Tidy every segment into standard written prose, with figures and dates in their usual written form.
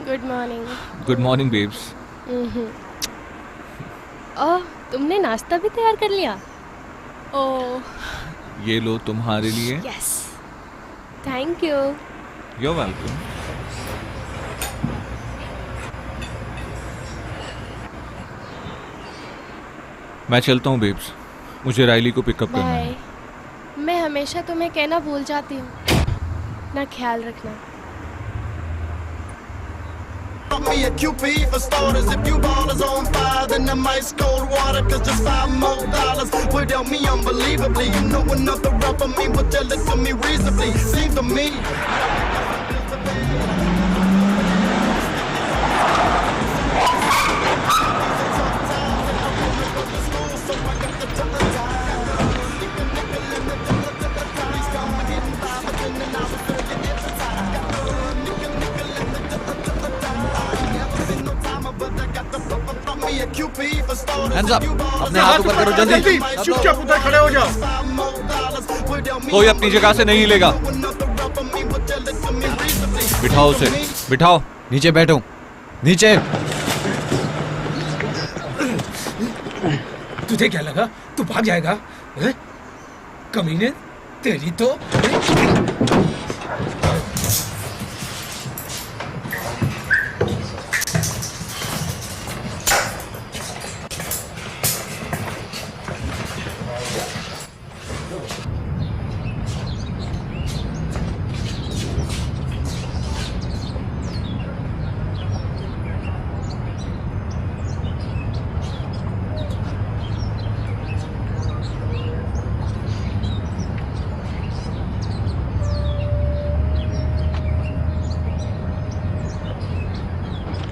Good morning. Good morning babes. Oh, तुमने नाश्ता भी तैयार कर लिया? ओह ये लो तुम्हारे लिए। Yes, thank you. You welcome. मैं चलता हूँ बेब्स, मुझे राइली को पिकअप करना बाय। है। मैं हमेशा तुम्हें कहना भूल जाती हूँ, ना ख्याल रखना। Me a QP for starters. If you ballers on fire, then I'm ice cold water. Cause just $5 more without me, unbelievably. You know another rapper me would tell it to me reasonably. Seems to me. Hands up, अपने हाथ ऊपर करो जल्दी। चुपचाप उधर खड़े हो जाओ। कोई अपनी जगह से नहीं हिलेगा। बिठाओ उसे, बिठाओ। नीचे बैठो, नीचे। तुझे क्या लगा तू भाग जाएगा? हैं? कमीने, तेरी तो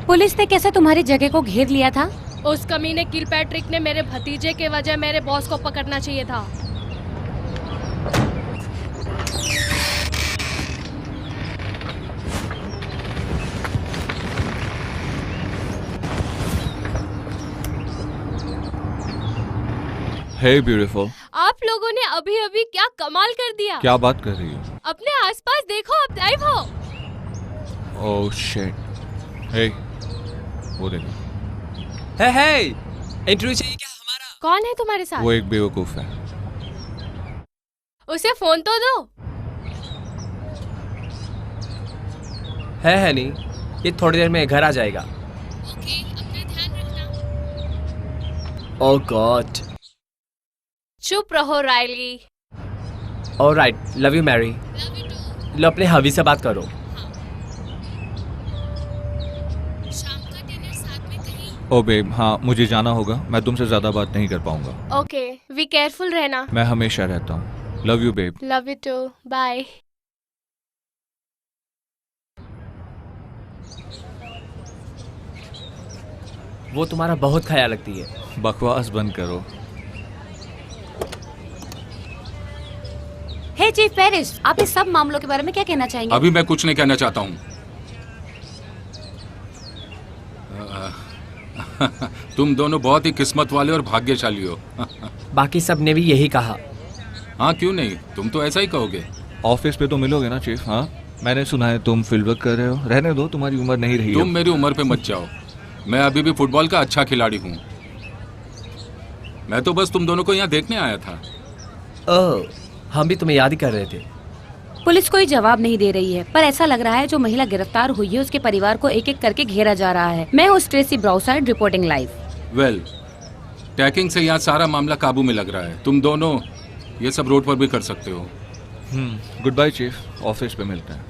पुलिस ने कैसे तुम्हारी जगह को घेर लिया था? उस कमीने किलपैट्रिक ने मेरे भतीजे के वजह मेरे बॉस को पकड़ना चाहिए था। Hey beautiful। आप लोगों ने अभी अभी क्या कमाल कर दिया। क्या बात कर रही हो? अपने आसपास देखो, आप लाइव हो। Oh shit. हे, वो देखो। हे, इंटरव्यू चाहिए क्या हमारा? कौन है तुम्हारे साथ? वो एक बेवकूफ है। उसे फोन तो दो। है नहीं, ये थोड़ी देर में घर आ जाएगा। ओके, अपना ध्यान रखना। Oh god. चुप रहो Riley. Alright, love you Mary. Love you too. लो अपने हबी से बात करो। शाम का डिनर साथ में कहीं। ओ बेब, हाँ मुझे जाना होगा, मैं तुमसे ज्यादा बात नहीं कर पाऊंगा। ओके, बी केयरफुल रहना। मैं हमेशा रहता हूँ। Love you babe. Love you too, bye. वो तुम्हारा बहुत ख्याल रखती है। बकवास बंद करो। हे चीफ पेरिस, आप इस सब मामलों के बारे में क्या कहना चाहेंगे? अभी मैं कुछ नहीं कहना चाहता हूँ। तुम दोनों बहुत ही किस्मत वाले और भाग्यशाली हो। बाकी सब ने भी यही कहा। हाँ क्यों नहीं, तुम तो ऐसा ही कहोगे। ऑफिस पे तो मिलोगे ना चीफ? हाँ मैंने सुना है तुम फील्ड वर्क कर रहे हो। रहने दो, तुम्हारी उम्र नहीं रही। तुम मेरी उम्र पे मत जाओ, मैं अभी भी फुटबॉल का अच्छा खिलाड़ी हूँ। मैं तो बस तुम दोनों को यहाँ देखने आया था। ओह, हम भी तुम्हें याद ही कर रहे थे। पुलिस कोई जवाब नहीं दे रही है, पर ऐसा लग रहा है जो महिला गिरफ्तार हुई है उसके परिवार को एक एक करके घेरा जा रहा है। मैं हूँ ट्रेसी ब्राउसाइड, रिपोर्टिंग लाइव। वेल, टैकिंग से यहाँ सारा मामला काबू में लग रहा है। तुम दोनों ये सब रोड पर भी कर सकते हो। गुड बाय चीफ, ऑफिस पे मिलते हैं।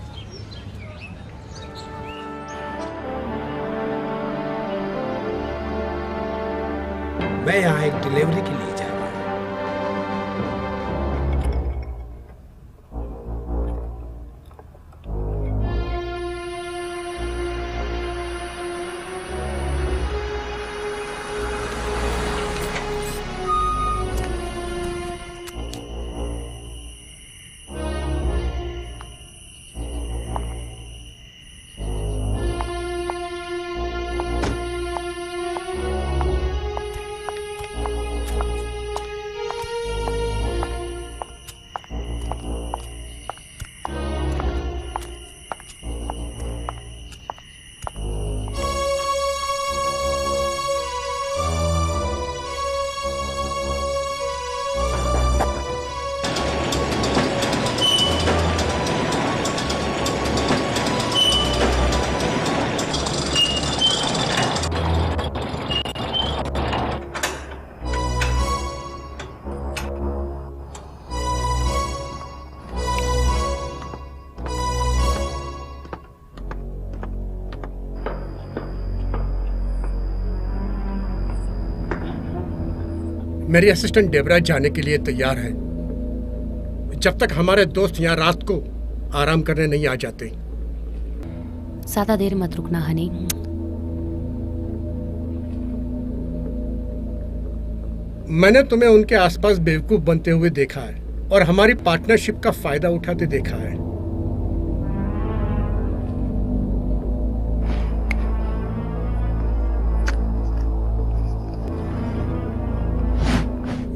मैं यहाँ एक डिलीवरी के लिए जा रहा हूँ। मेरी असिस्टेंट डेबरा जाने के लिए तैयार है, जब तक हमारे दोस्त यहाँ रात को आराम करने नहीं आ जाते। ज्यादा देर मत रुकना हनी। मैंने तुम्हें उनके आसपास बेवकूफ बनते हुए देखा है और हमारी पार्टनरशिप का फायदा उठाते देखा है।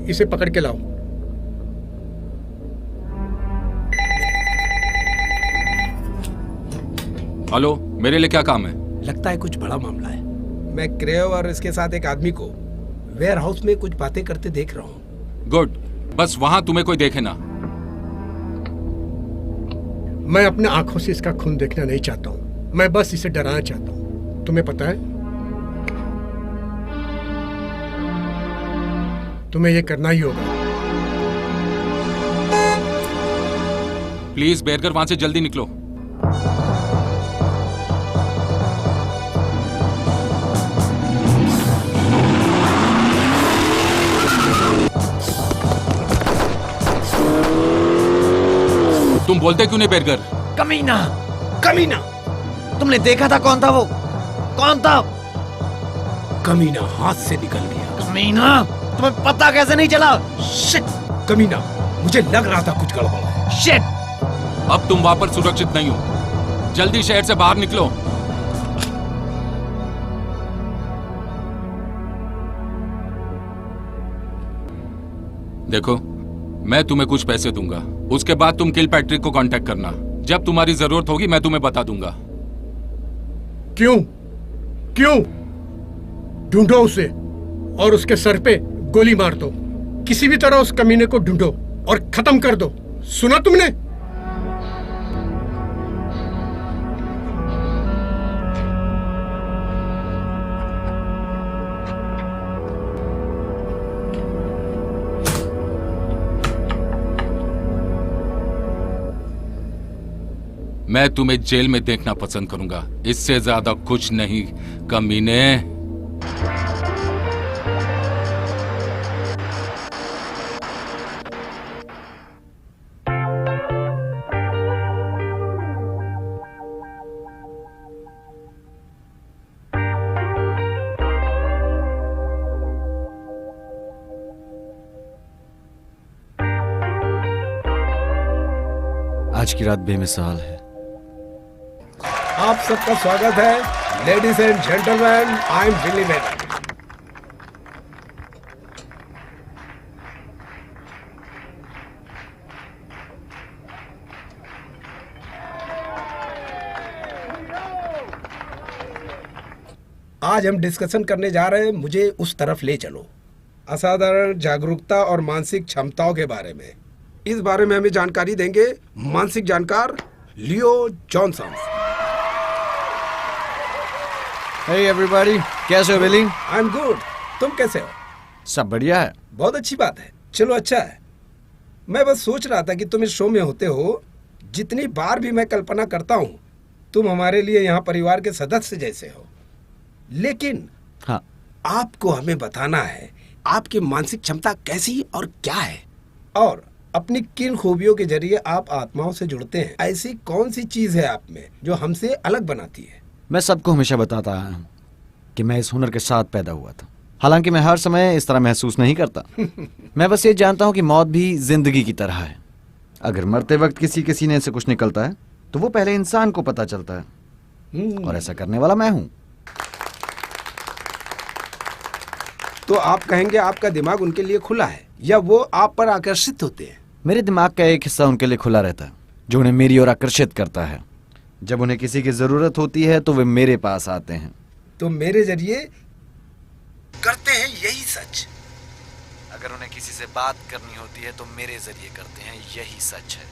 इसे पकड़ के लाओ। हेलो, मेरे लिए क्या काम है? लगता है कुछ बड़ा मामला है। मैं क्रेव और इसके साथ एक आदमी को वेयर हाउस में कुछ बातें करते देख रहा हूँ। गुड, बस वहां तुम्हें कोई देखे ना। मैं अपने आंखों से इसका खून देखना नहीं चाहता हूँ, मैं बस इसे डराना चाहता हूँ। तुम्हें पता है, तुम्हें ये करना ही होगा। प्लीज बेरगर, वहां से जल्दी निकलो। तुम बोलते क्यों नहीं बेरगर? कमीना, कमीना, तुमने देखा था कौन था वो? कौन था? कमीना हाथ से निकल गया। कमीना, तुम्हें पता कैसे नहीं चला? शिट! कमीना, मुझे लग रहा था कुछ गड़बड़ है। शिट! अब तुम वहां पर सुरक्षित नहीं हो, जल्दी शहर से बाहर निकलो। देखो, मैं तुम्हें कुछ पैसे दूंगा, उसके बाद तुम किल पैट्रिक को कांटेक्ट करना। जब तुम्हारी जरूरत होगी मैं तुम्हें बता दूंगा। क्यों? क्यों? ढूंढो उसे और उसके सर पे गोली मार दो। किसी भी तरह उस कमीने को ढूंढो और खत्म कर दो। सुना तुमने? मैं तुम्हें जेल में देखना पसंद करूंगा, इससे ज्यादा कुछ नहीं, कमीने। आज की रात बेमिसाल है। आप सबका स्वागत है, ladies and gentleman, I am Willy Venom. आज हम डिस्कशन करने जा रहे हैं, मुझे उस तरफ ले चलो, असाधारण जागरूकता और मानसिक क्षमताओं के बारे में। इस बारे में हमें जानकारी देंगे मानसिक जानकार लियो जॉनसन। Hey everybody, कैसे हो बिली? आई एम गुड, तुम कैसे हो? सब बढ़िया है। बहुत अच्छी बात है, चलो अच्छा है। मैं बस सोच रहा था कि तुम इस शो में होते हो, जितनी बार भी मैं कल्पना करता हूँ तुम हमारे लिए यहाँ परिवार के सदस्य जैसे हो, लेकिन हाँ, आपको हमें बताना है आपकी मानसिक क्षमता कैसी और क्या है, और अपनी किन खूबियों के जरिए आप आत्माओं से जुड़ते हैं। ऐसी कौन सी चीज है आप में जो हमसे अलग बनाती है? मैं सबको हमेशा बताता आया हूँ कि मैं इस हुनर के साथ पैदा हुआ था, हालांकि मैं हर समय इस तरह महसूस नहीं करता। मैं बस ये जानता हूँ कि मौत भी जिंदगी की तरह है। अगर मरते वक्त किसी के सीने से कुछ निकलता है तो वो पहले इंसान को पता चलता है, और ऐसा करने वाला मैं हूँ। तो आप कहेंगे आपका दिमाग उनके लिए खुला है, या वो आप पर आकर्षित होते हैं? मेरे दिमाग का एक हिस्सा उनके लिए खुला रहता है, जो उन्हें मेरी ओर आकर्षित करता है। जब उन्हें किसी की जरूरत होती है तो वे मेरे पास आते हैं। तो मेरे जरिए करते हैं यही सच। अगर उन्हें किसी से बात करनी होती है तो मेरे जरिए करते हैं, यही सच है।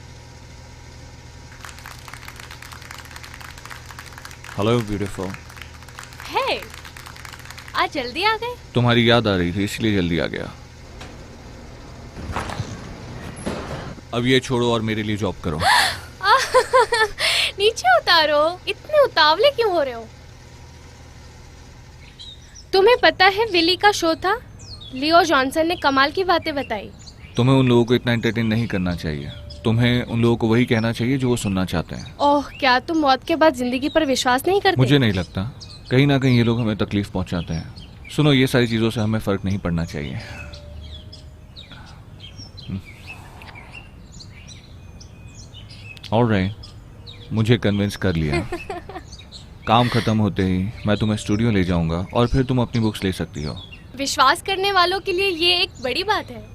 Hello beautiful. है, आज जल्दी आ गए? तुम्हारी याद आ रही थी इसलिए जल्दी आ गया। अब ये छोड़ो और मेरे लिए जॉब करो। नीचे उतारो, इतने उतावले क्यों हो रहे हो? तुम्हें पता है विली का शो था, लियो जॉनसन ने कमाल की बातें बताई। तुम्हें उन लोगों को इतना एंटरटेन नहीं करना चाहिए। तुम्हें उन लोगों को वही कहना चाहिए जो वो सुनना चाहते हैं। ओह, क्या तुम मौत के बाद जिंदगी पर विश्वास नहीं करते? मुझे नहीं लगता। कहीं ना कहीं ये लोग हमें तकलीफ पहुंचाते हैं। सुनो, ये सारी चीज़ों से हमें फ़र्क नहीं पड़ना चाहिए। ऑलराइट, मुझे कन्विंस कर लिया। काम खत्म होते ही मैं तुम्हें स्टूडियो ले जाऊंगा और फिर तुम अपनी बुक्स ले सकती हो। विश्वास करने वालों के लिए ये एक बड़ी बात है।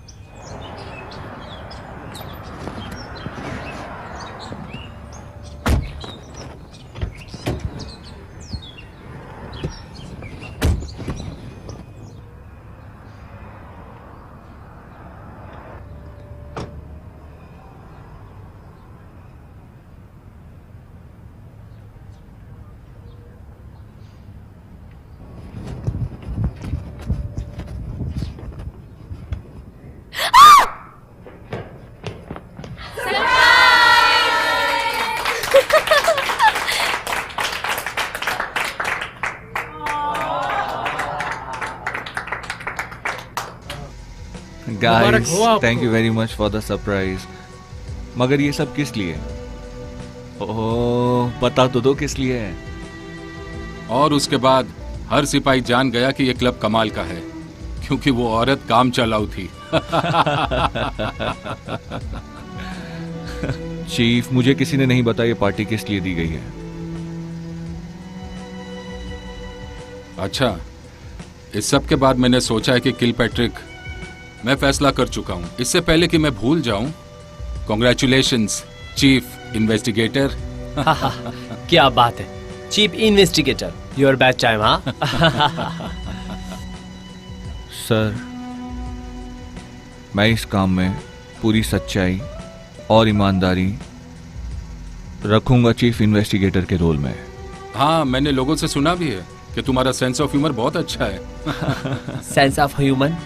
गाइस, हुआ आपको। Thank you very much for the surprise. मगर ये सब किस लिए? ओह, बता तो दो किस लिए है। और उसके बाद हर सिपाही जान गया कि ये क्लब कमाल का है, क्योंकि वो औरत काम चलाऊ थी। चीफ, मुझे किसी ने नहीं बताया ये पार्टी किस लिए दी गई है। अच्छा, इस सब के बाद मैंने सोचा है कि किलपैट्रिक, मैं फैसला कर चुका हूं। इससे पहले कि मैं भूल जाऊं, कॉन्ग्रेचुलेशंस चीफ इन्वेस्टिगेटर। क्या बात है chief investigator, your bad time. हाँ सर, मैं इस काम में पूरी सच्चाई और ईमानदारी रखूंगा चीफ इन्वेस्टिगेटर के रोल में। हाँ, मैंने लोगों से सुना भी है कि तुम्हारा सेंस ऑफ ह्यूमर बहुत अच्छा है। Sense of human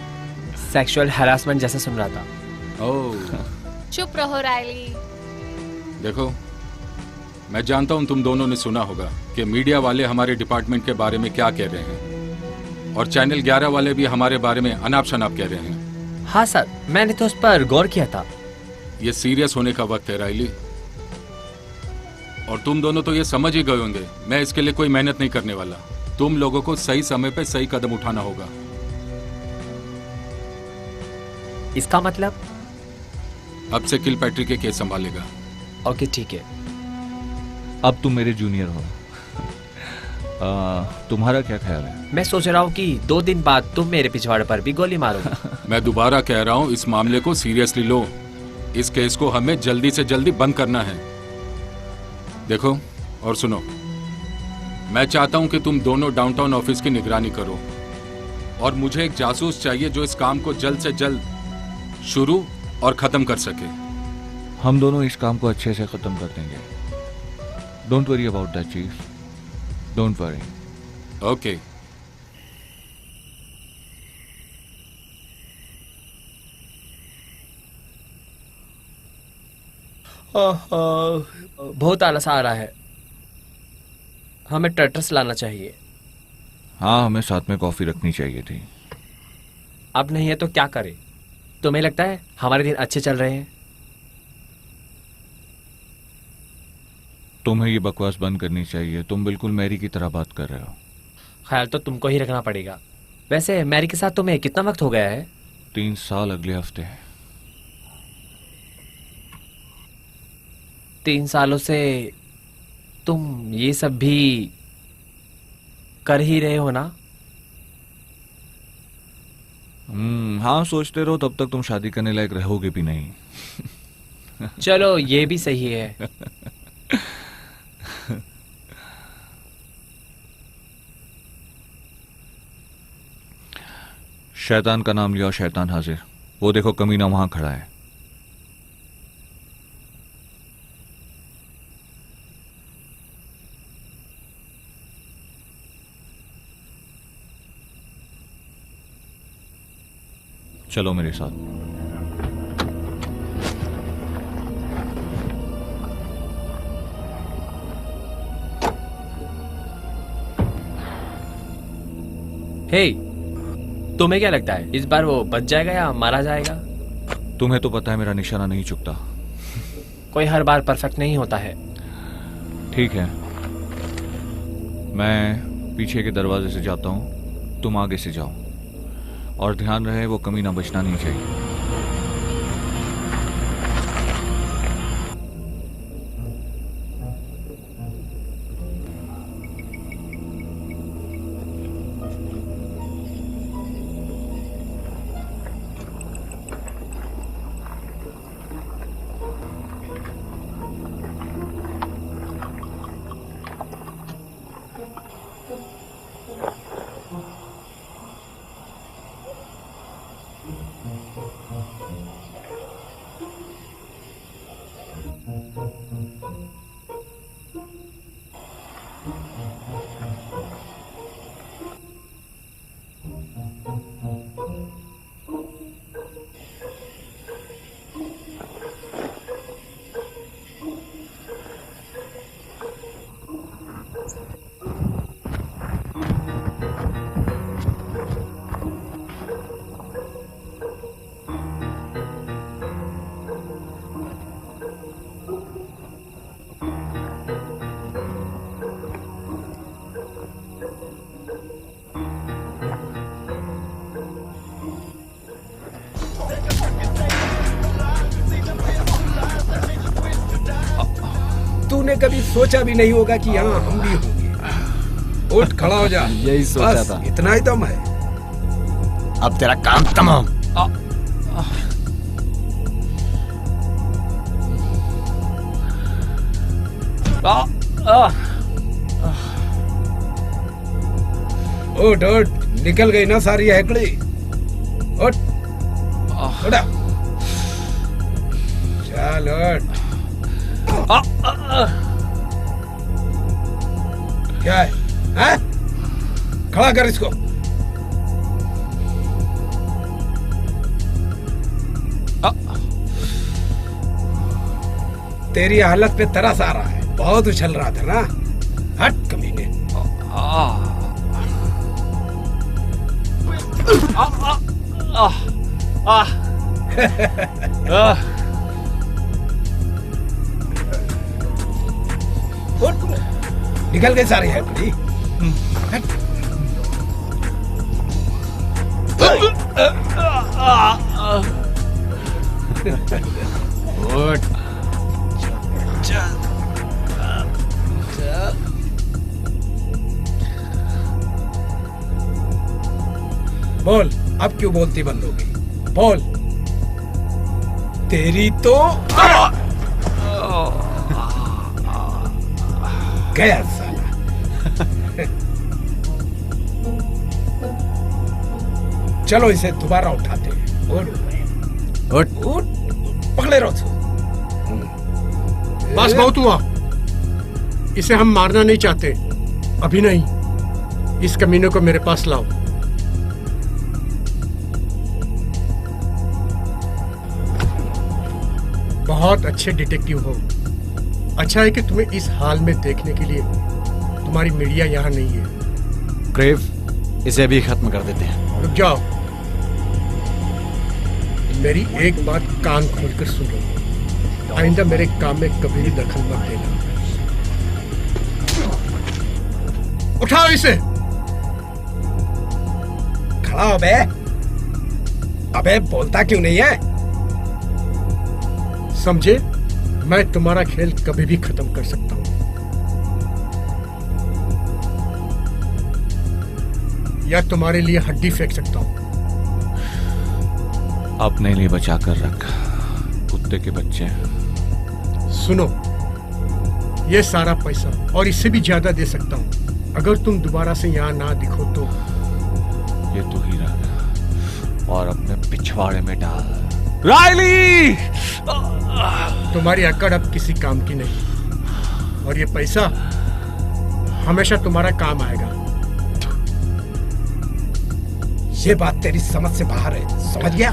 sexual harassment जैसा सुन रहा था। ओह, चुप रहो रायली। देखो, मैं जानता हूं तुम दोनों ने सुना होगा कि मीडिया वाले हमारे डिपार्टमेंट के बारे में क्या कह रहे हैं, और चैनल 11 वाले भी हमारे बारे में अनाप शनाप कह रहे हैं। हाँ सर, मैंने तो उस पर गौर किया था। ये सीरियस होने का वक्त है राइली, और तुम दोनों तो ये समझ ही गए होंगे मैं इसके लिए कोई मेहनत नहीं करने वाला। तुम लोगों को सही समय पे सही कदम उठाना होगा। इसका मतलब? अब से किलपैट्रिक के केस संभालेगा। ओके ठीक है। अब तुम मेरे जूनियर हो। तुम्हारा क्या ख्याल है? मैं सोच रहा हूँ कि 2 दिन बाद तुम मेरे पिछवाड़े पर भी गोली मारोगे। मैं दोबारा कह रहा हूँ, इस मामले को सीरियसली लो। इस केस को हमें जल्दी से जल्दी बंद करना है। देखो और सुनो, मैं चाहता हूँ कि तुम दोनों डाउनटाउन ऑफिस की निगरानी करो, और मुझे एक जासूस चाहिए जो इस काम को जल्द से जल्द शुरू और खत्म कर सके। हम दोनों इस काम को अच्छे से खत्म कर देंगे। Don't worry about that chief, don't worry. Okay. बहुत आलस आ रहा है, हमें टर्टस लाना चाहिए। हाँ, हमें साथ में कॉफी रखनी चाहिए थी। अब नहीं है तो क्या करें? तुम्हें लगता है हमारे दिन अच्छे चल रहे हैं? तुम्हें ये बकवास बंद करनी चाहिए। तुम बिल्कुल मैरी की तरह बात कर रहे हो। ख्याल तो तुमको ही रखना पड़ेगा। वैसे मैरी के साथ तुम्हें कितना वक्त हो गया है? 3 साल अगले हफ्ते। 3 सालों से तुम ये सब भी कर ही रहे हो ना? हाँ, सोचते रहो, तब तक तुम शादी करने लायक रहोगे भी नहीं। चलो ये भी सही है। शैतान का नाम लिया और शैतान हाजिर। वो देखो, कमीना वहां खड़ा है। चलो मेरे साथ। हे, तुम्हें क्या लगता है इस बार वो बच जाएगा या मारा जाएगा? तुम्हें तो पता है मेरा निशाना नहीं चुकता। कोई हर बार परफेक्ट नहीं होता है। ठीक है, मैं पीछे के दरवाजे से जाता हूँ, तुम आगे से जाओ, और ध्यान रहे वो कमीना बचना नहीं चाहिए। तूने कभी सोचा भी नहीं होगा कि यहाँ हम भी होंगे। उठ खड़ा हो जा। यही सोचा बस, था। इतना ही दम है। अब तेरा काम तमाम। उठ उठ, निकल गई ना सारी हैकड़ी। उठ उठा, चल उठ। क्या है? हैं? खड़ा कर इसको। तेरी हालत पे तरस आ रहा है, बहुत उछल रहा था ना। हट कमीने। उठ, निकल गए सारे हैकड़ी। हट। उठ, चल चल। बोल, अब क्यों बोलती बंद हो गई? बोल। तेरी तो गया साला। चलो इसे दोबारा उठाते हैं। उठ उठ उठ, पकड़े रहो। बस बहुत हुआ, इसे हम मारना नहीं चाहते, अभी नहीं। इस कमीने को मेरे पास लाओ। बहुत अच्छे डिटेक्टिव हो। अच्छा है कि तुम्हें इस हाल में देखने के लिए तुम्हारी मीडिया यहाँ नहीं है। क्रेव, इसे अभी खत्म कर देते हैं। रुक जाओ, मेरी एक बात कान खोलकर सुनो। आइंदा मेरे काम में कभी भी दखल मत देना। उठाओ इसे। खड़ा हो बे। अबे बोलता क्यों नहीं है? समझे, मैं तुम्हारा खेल कभी भी खत्म कर सकता हूं, या तुम्हारे लिए हड्डी फेंक सकता हूं। अपने लिए बचा कर रख, कुत्ते के बच्चे। सुनो, ये सारा पैसा और इससे भी ज्यादा दे सकता हूं अगर तुम दोबारा से यहाँ ना दिखो तो। ये तू ही रख और अपने पिछवाड़े में डाल। रायली! तुम्हारी अकड़ अब किसी काम की नहीं, और ये पैसा हमेशा तुम्हारा काम आएगा। ये बात तेरी समझ से बाहर है, समझ गया?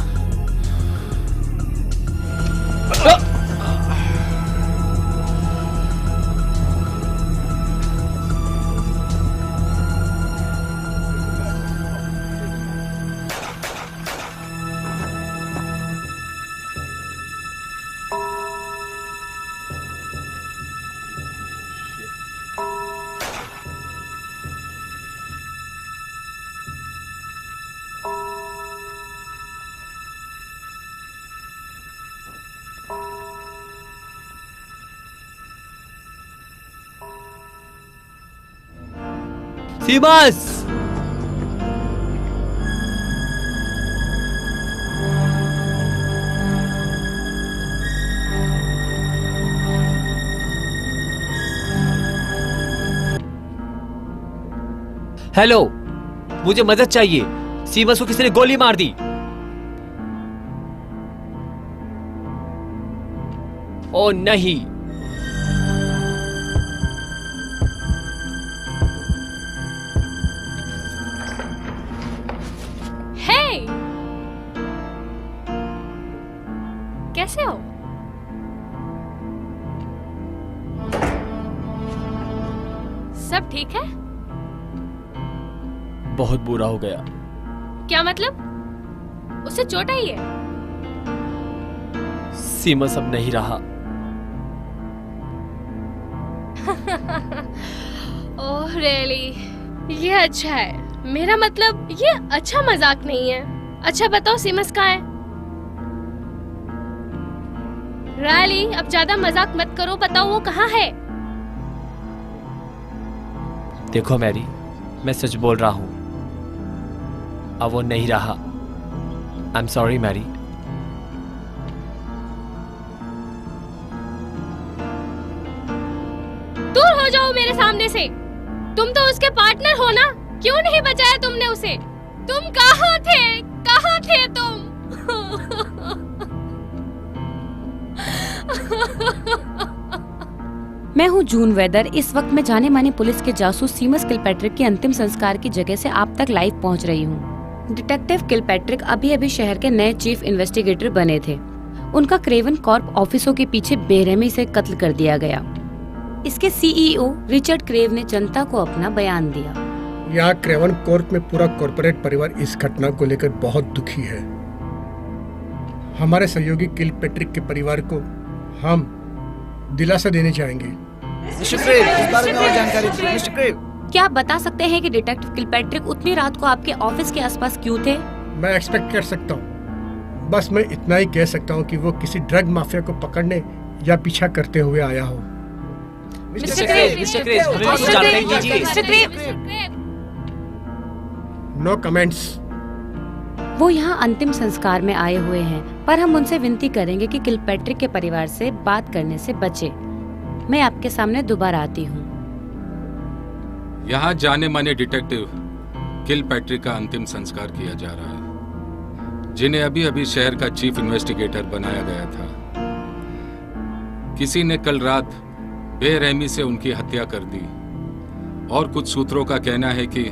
सीमस! हेलो, मुझे मदद चाहिए। सीमस को किसी ने गोली मार दी। ओ नहीं। हे, कैसे हो? सब ठीक है? बहुत बुरा हो गया। क्या मतलब? उसे चोट आई है? सीमस अब नहीं रहा। ओह रियली, ये अच्छा है। मेरा मतलब ये अच्छा मजाक नहीं है। अच्छा बताओ सीमस कहाँ है? रायली, अब ज्यादा मजाक मत करो, बताओ वो कहाँ है? देखो मैरी, मैं सच बोल रहा हूं, अब वो नहीं रहा। I am sorry Mary. दूर हो जाओ मेरे सामने से। तुम तो उसके पार्टनर हो ना, क्यों नहीं बचाया तुमने उसे? तुम कहाँ थे? कहाँ थे तुम? मैं हूँ जून वेदर। इस वक्त मैं जाने माने पुलिस के जासूस सीमस किलपैट्रिक के अंतिम संस्कार की जगह से आप तक लाइव पहुँच रही हूँ। डिटेक्टिव किलपैट्रिक अभी अभी शहर के नए चीफ इन्वेस्टिगेटर बने थे। उनका क्रेवन कॉर्प ऑफिसों के पीछे बेरहमी से कत्ल कर दिया गया। इसके सीईओ रिचर्ड क्रेव ने जनता को अपना बयान दिया। यहाँ क्रेवन कॉर्प में पूरा कॉर्पोरेट परिवार इस घटना को लेकर बहुत दुखी है। हमारे सहयोगी किलपैट्रिक के परिवार को हम दिलासा देने चाहेंगे। मिस्टर क्रेव, इस बारे में और जानकारी दीजिए। मिस्टर क्रेव, क्या आप बता सकते हैं कि डिटेक्टिव किलपैट्रिक उतनी रात को आपके ऑफिस के आसपास क्यों थे? मैं एक्सपेक्ट कर सकता हूँ, बस मैं इतना ही कह सकता हूँ कि वो किसी ड्रग माफिया को पकड़ने या पीछा करते हुए आया हो। मिस्टर क्रेव, हमें कुछ जानकारी दीजिए। No comments. वो यहाँ अंतिम संस्कार में आए हुए हैं, पर हम उनसे विनती करेंगे कि किलपैट्रिक के परिवार से बात करने से बचे। मैं आपके सामने दोबारा आती हूँ। यहाँ जाने माने डिटेक्टिव किलपैट्रिक का अंतिम संस्कार किया जा रहा है, जिन्हें अभी अभी शहर का चीफ इन्वेस्टिगेटर बनाया गया था। किसी ने कल रात बेरहमी से उनकी हत्या कर दी और कुछ सूत्रों का कहना है कि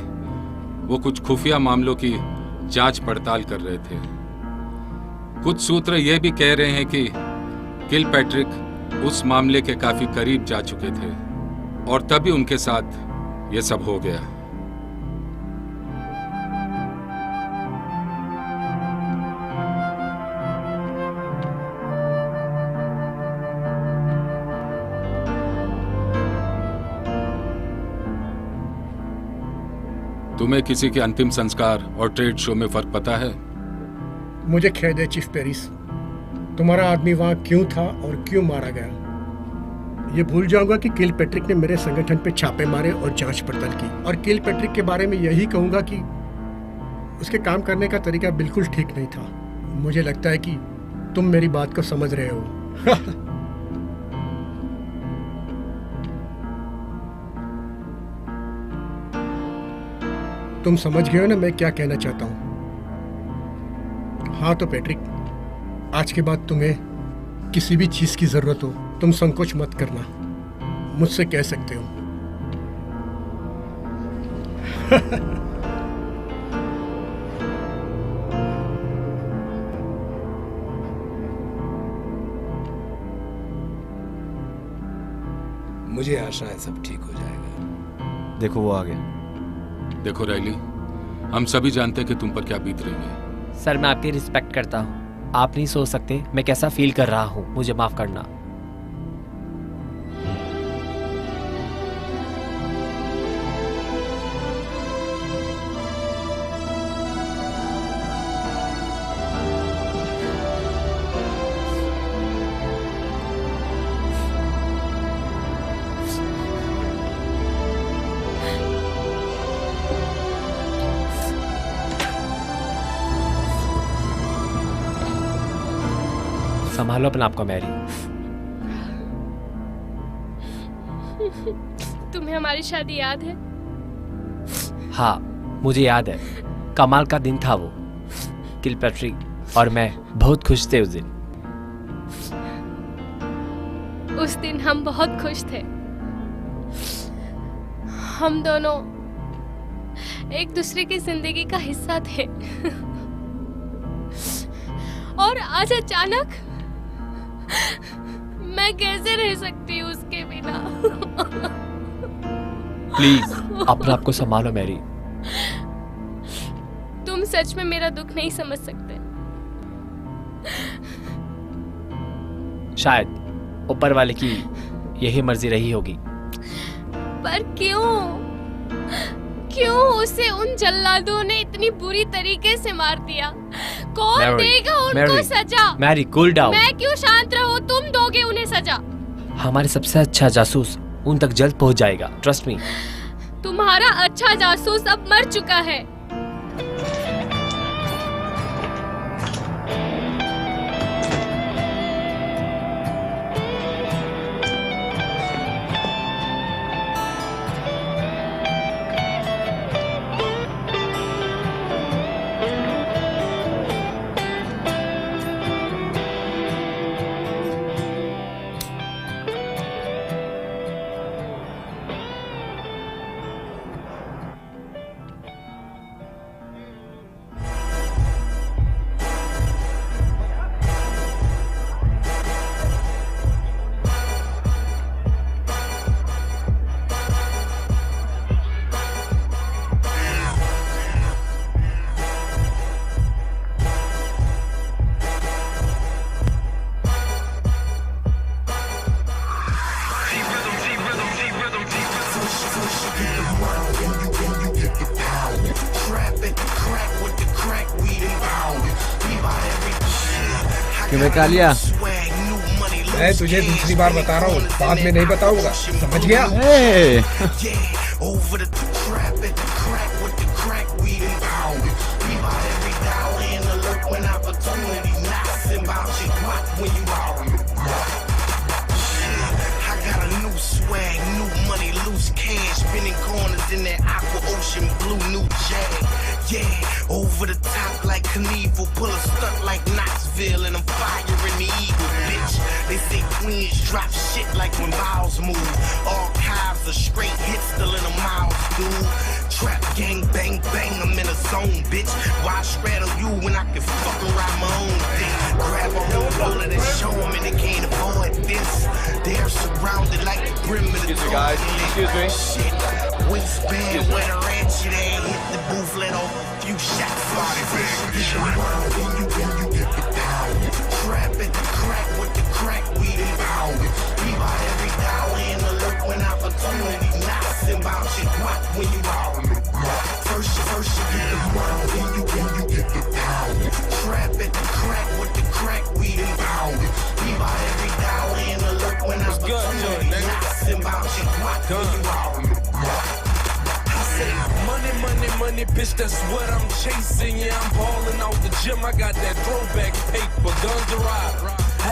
वो कुछ खुफिया मामलों की जांच पड़ताल कर रहे थे। कुछ सूत्र ये भी कह रहे हैं कि किलपैट्रिक उस मामले के काफी करीब जा चुके थे और तभी उनके साथ ये सब हो गया। तुम्हें किसी के अंतिम संस्कार और ट्रेड शो में फर्क पता है? मुझे खेद है चीफ पेरिस, तुम्हारा आदमी वहाँ क्यों था और क्यों मारा गया। ये भूल जाऊंगा कि किलपैट्रिक ने मेरे संगठन पे छापे मारे और जांच पड़ताल की, और किलपैट्रिक के बारे में यही कहूंगा कि उसके काम करने का तरीका बिल्कुल ठीक नहीं था। मुझे लगता है कि तुम मेरी बात को समझ रहे हो। तुम समझ गए हो ना मैं क्या कहना चाहता हूँ? हाँ तो पैट्रिक, आज के बाद तुम्हें किसी भी चीज की जरूरत हो, तुम संकोच मत करना, मुझसे कह सकते हो। मुझे आशा है सब ठीक हो जाएगा। देखो वो आ गया। देखो रायली, हम सभी जानते हैं कि तुम पर क्या बीत रही है। सर, मैं आपकी रिस्पेक्ट करता हूँ। आप नहीं सोच सकते मैं कैसा फील कर रहा हूँ। मुझे माफ करना। संभालो अपने आप को मैरी। तुम्हें हमारी शादी याद है? हाँ, मुझे याद है। कमाल का दिन था वो। किलपैट्रिक और मैं बहुत खुश थे उस दिन। उस दिन हम बहुत खुश थे। हम दोनों एक दूसरे की जिंदगी का हिस्सा थे। और आज अचानक मैं कैसे रह सकती हूँ उसके बिना? प्लीज अपने आप को संभालो मैरी। तुम सच में मेरा दुख नहीं समझ सकते। शायद ऊपर वाले की यही मर्जी रही होगी। पर क्यों उसे उन जल्लादों ने इतनी बुरी तरीके से मार दिया? कौन देगा उनको सजा? Mary cool down. मैं क्यों शांत रहूं? तुम दोगे उन्हें सजा। हमारे सबसे अच्छा जासूस उन तक जल्द पहुंच जाएगा, ट्रस्ट मी। तुम्हारा अच्छा जासूस अब मर चुका है। क्यों मैं कालिया? मैं तुझे दूसरी बार बता रहा हूँ, बाद में नहीं बताऊंगा, समझ गया? Yeah, over the top like Knievel, pull a stunt like Knoxville, and I'm firing the eagle, bitch. They say queens drop shit like when bowels move. Archives of straight hits still in a mouse, dude. Trap gang, bang, bang, I'm in a zone, bitch. Why straddle you when I can fucking ride my own dick? Grab a whole roller and show them and they can't avoid this. They're surrounded like the brim of the Excuse me, guys. Excuse me. Shit, waistband where the ratchet at. Hit the booth, let off a few shots. Trap it, crack with the crack weed and pound it. We buy every dollar in the look when opportunity knocks and bounce it. What when you out? First you get the money, then you get the pound. Trap it, crack with the crack weed and pound it. We buy every dollar in the look when opportunity knocks and bounce it. What when you out? Money, money, money, bitch, that's what I'm chasing. Yeah, I'm balling out the gym. I got that throwback paper, guns to ride.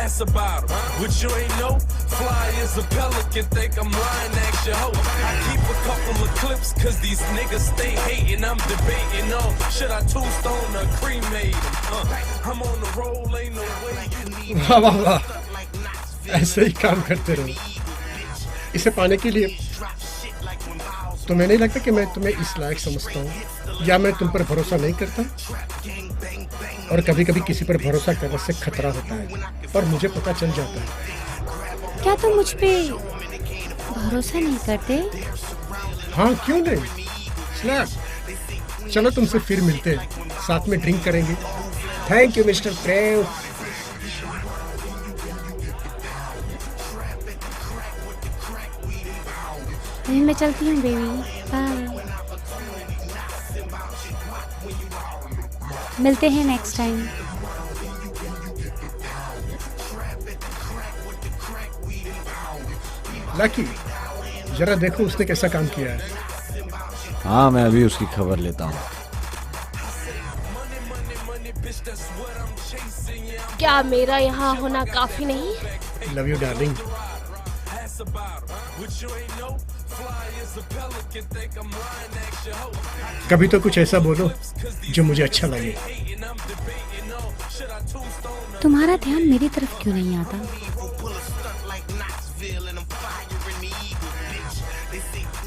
Ask about them. What you ain't know? Fly as a pelican, think I'm lying, ask your hoe. I keep a couple of clips, cause these niggas stay hating. I'm debating, should I tombstone or cremate them? I'm on the roll, ain't no way you need. वाह वाह वाह, ऐसे ही काम करते रहो। इसे पाने के लिए तुम्हें नहीं लगता कि मैं तुम्हें इस लायक समझता हूँ, या मैं तुम पर भरोसा नहीं करता? और कभी कभी किसी पर भरोसा करने से खतरा होता है, पर मुझे पता चल जाता है। क्या तुम मुझ पे भरोसा नहीं करते? हाँ, क्यों नहीं? स्लैब, चलो तुमसे फिर मिलते हैं, साथ में ड्रिंक करेंगे। थैंक यू मिस्टर प्रेव। मैं चलती हूँ बेबी, बाय। मिलते हैं नेक्स्ट टाइम। लकी, जरा देखो उसने कैसा काम किया है। हाँ, मैं अभी उसकी खबर लेता हूँ। क्या मेरा यहाँ होना काफी नहीं? Love you darling. कभी तो कुछ ऐसा बोलो जो मुझे अच्छा लगे। तुम्हारा ध्यान मेरी तरफ क्यों नहीं आता?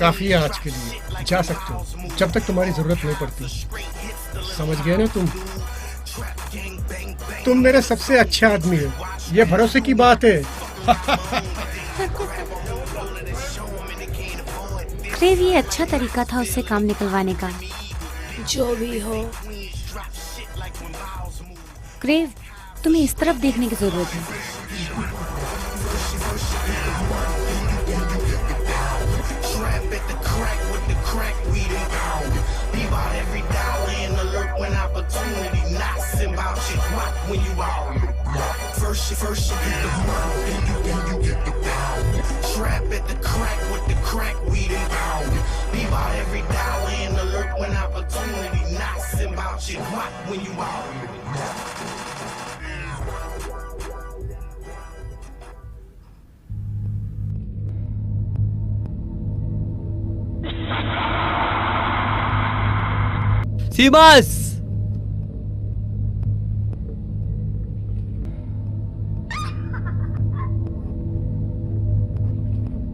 काफी है आज के लिए, जा सकते हो जब तक तुम्हारी जरूरत नहीं पड़ती। समझ गए ना तुम मेरे सबसे अच्छे आदमी हो, ये भरोसे की बात है। क्रेव, ये अच्छा तरीका था उससे काम निकलवाने का। जो भी हो, क्रेव, तुम्हें इस तरफ देखने की जरूरत है। First you get the murder, then you get the pound. Trap at the crack with the crack weed and pound. Be about every dollar and alert when opportunity knocks. And about your guac when you out. Seema's,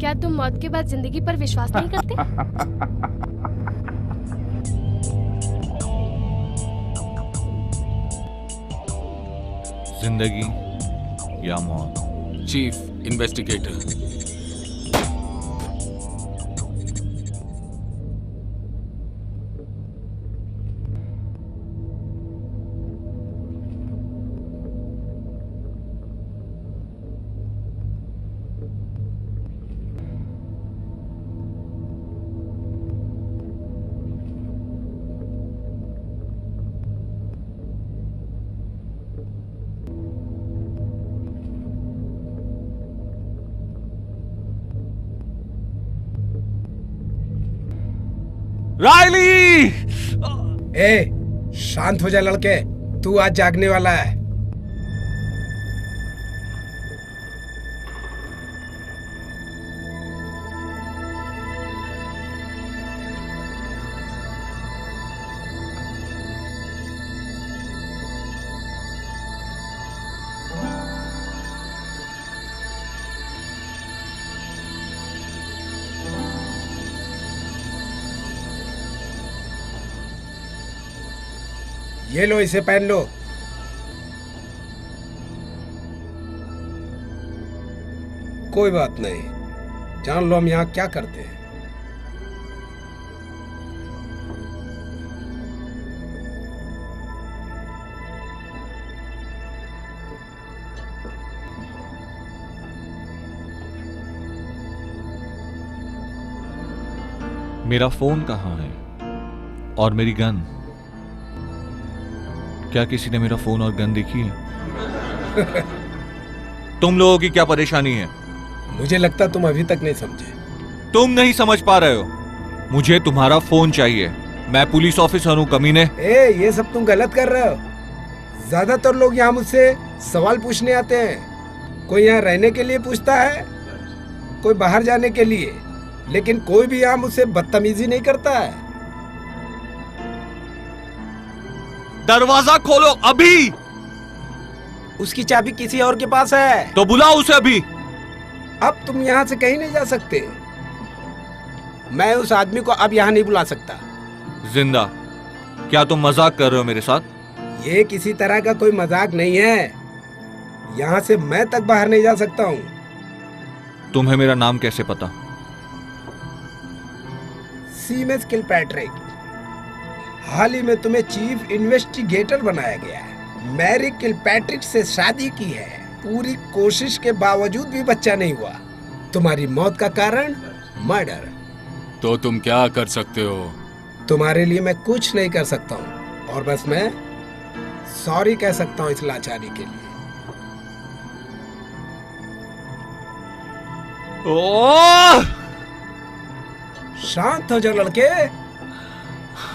क्या तुम मौत के बाद जिंदगी पर विश्वास नहीं करते? जिंदगी या मौत? Chief investigator. रायली! ए, शांत हो जा लड़के, तू आज जागने वाला है। ये लो, इसे पहन लो। कोई बात नहीं, जान लो हम यहाँ क्या करते हैं। मेरा फोन कहाँ है और मेरी गन? क्या किसी ने मेरा फोन और गन देखी है? तुम लोगों की क्या परेशानी है? मुझे लगता तुम अभी तक नहीं समझे। तुम नहीं समझ पा रहे हो। मुझे तुम्हारा फोन चाहिए। मैं पुलिस ऑफिसर हूँ कमीने। ये सब तुम गलत कर रहे हो। ज्यादातर लोग यहाँ मुझसे सवाल पूछने आते हैं। कोई यहाँ रहने के लिए पूछता है, कोई बाहर जाने के लिए, लेकिन कोई भी यहाँ मुझसे बदतमीजी नहीं करता है। दरवाजा खोलो अभी। उसकी चाबी किसी और के पास है। तो बुलाओ उसे अभी। अब तुम यहाँ से कहीं नहीं जा सकते। मैं उस आदमी को अब यहाँ नहीं बुला सकता। जिंदा? क्या तुम मजाक कर रहे हो मेरे साथ? ये किसी तरह का कोई मजाक नहीं है। यहाँ से मैं तक बाहर नहीं जा सकता हूँ। तुम्हें मेरा नाम कैसे पता? सीमेस किलपैट्रिक। हाल ही में तुम्हें चीफ इन्वेस्टिगेटर बनाया गया है। मैरी किलपैट्रिक से शादी की है। पूरी कोशिश के बावजूद भी बच्चा नहीं हुआ। तुम्हारी मौत का कारण मर्डर। तो तुम क्या कर सकते हो? तुम्हारे लिए मैं कुछ नहीं कर सकता हूँ, और बस मैं सॉरी कह सकता हूँ इस लाचारी के लिए। शांत हो जाओ लड़के,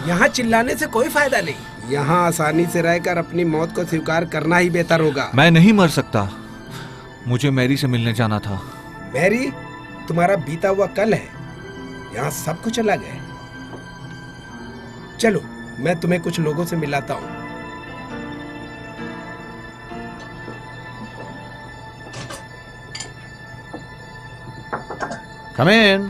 यहाँ चिल्लाने से कोई फायदा नहीं। यहाँ आसानी से रहकर अपनी मौत को स्वीकार करना ही बेहतर होगा। मैं नहीं मर सकता, मुझे मैरी से मिलने जाना था। मैरी तुम्हारा बीता हुआ कल है, यहाँ सब कुछ अलग है। चलो मैं तुम्हें कुछ लोगों से मिलाता हूँ। Come in.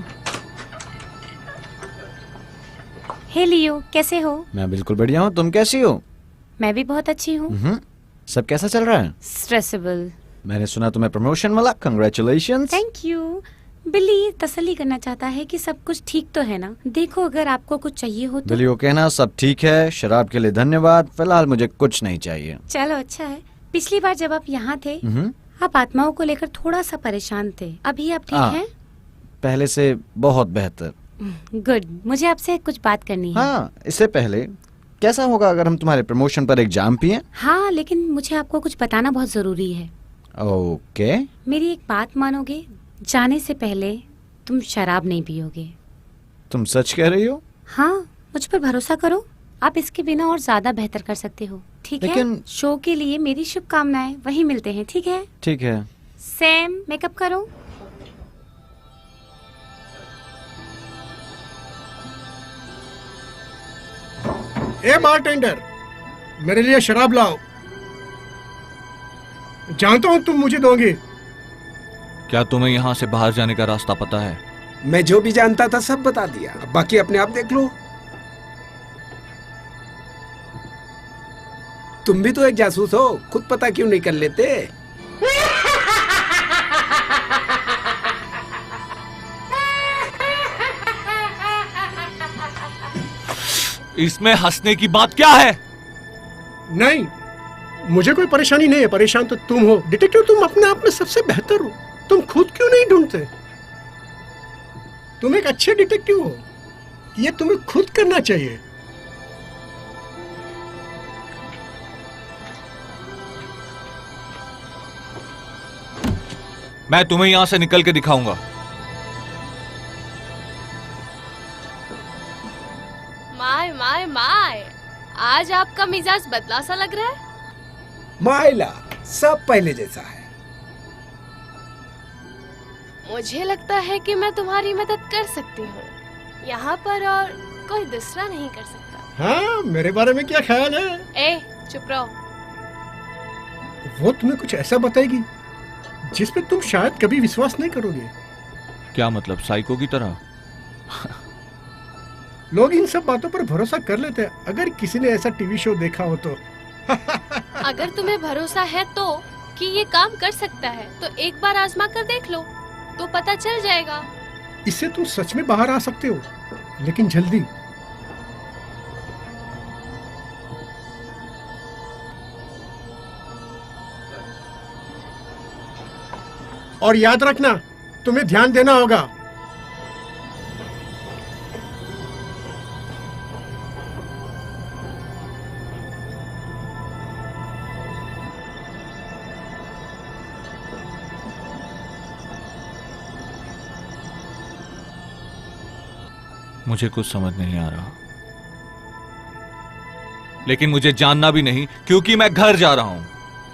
हे लियो, कैसे हो? मैं बिल्कुल बढ़िया हूँ, तुम कैसी हो? मैं भी बहुत अच्छी हूँ। सब कैसा चल रहा है? स्ट्रेसेबल। मैंने सुना तुम्हें प्रमोशन मिला, कंग्रेचुलेशंस। Thank you. बिली तसल्ली करना चाहता है कि सब कुछ ठीक तो है ना। देखो अगर आपको कुछ चाहिए हो तो। बिली को कहना सब ठीक है, शराब के लिए धन्यवाद, फिलहाल मुझे कुछ नहीं चाहिए। चलो अच्छा है। पिछली बार जब आप यहाँ थे आप आत्माओं को लेकर थोड़ा सा परेशान थे, अभी आप ठीक हैं? पहले से बहुत बेहतर। गुड। मुझे आपसे कुछ बात करनी है। हाँ, इससे पहले कैसा होगा अगर हम तुम्हारे प्रमोशन पर एक जाम पिए? हाँ, लेकिन मुझे आपको कुछ बताना बहुत जरूरी है। ओके। मेरी एक बात मानोगे? जाने से पहले तुम शराब नहीं पियोगे। तुम सच कह रही हो? हाँ, मुझ पर भरोसा करो, आप इसके बिना और ज्यादा बेहतर कर सकते हो। ठीक है? शो के लिए मेरी शुभकामनाएं। वहीं मिलते हैं, ठीक है? ठीक है। सैम, मेकअप करो। ए बारटेंडर, मेरे लिए शराब लाओ। जानता हूँ तुम मुझे दोगे। क्या तुम्हें यहाँ से बाहर जाने का रास्ता पता है? मैं जो भी जानता था सब बता दिया, अब बाकी अपने आप देख लो। तुम भी तो एक जासूस हो, खुद पता क्यों नहीं कर लेते? इसमें हंसने की बात क्या है? नहीं, मुझे कोई परेशानी नहीं है, परेशान तो तुम हो। डिटेक्टिव, तुम अपने आप में सबसे बेहतर हो, तुम खुद क्यों नहीं ढूंढते? तुम एक अच्छे डिटेक्टिव हो, ये तुम्हें खुद करना चाहिए। मैं तुम्हें यहां से निकल के दिखाऊंगा। माय माय माय, आज आपका मिजाज बदला सा लग रहा है। माइला, सब पहले जैसा है। मुझे लगता है कि मैं तुम्हारी मदद कर सकती हूँ यहाँ पर, और कोई दूसरा नहीं कर सकता। हाँ, मेरे बारे में क्या ख्याल है? ए, चुप रहो। वो तुम्हें कुछ ऐसा बताएगी जिस पे तुम शायद कभी विश्वास नहीं करोगे। क्या मतलब, साइको की तरह? लोग इन सब बातों पर भरोसा कर लेते हैं, अगर किसी ने ऐसा टीवी शो देखा हो तो। अगर तुम्हें भरोसा है तो कि ये काम कर सकता है, तो एक बार आजमा कर देख लो, तो पता चल जाएगा। इससे तुम सच में बाहर आ सकते हो, लेकिन जल्दी। और याद रखना, तुम्हें ध्यान देना होगा। मुझे कुछ समझ नहीं आ रहा, लेकिन मुझे जानना भी नहीं, क्योंकि मैं घर जा रहा हूँ।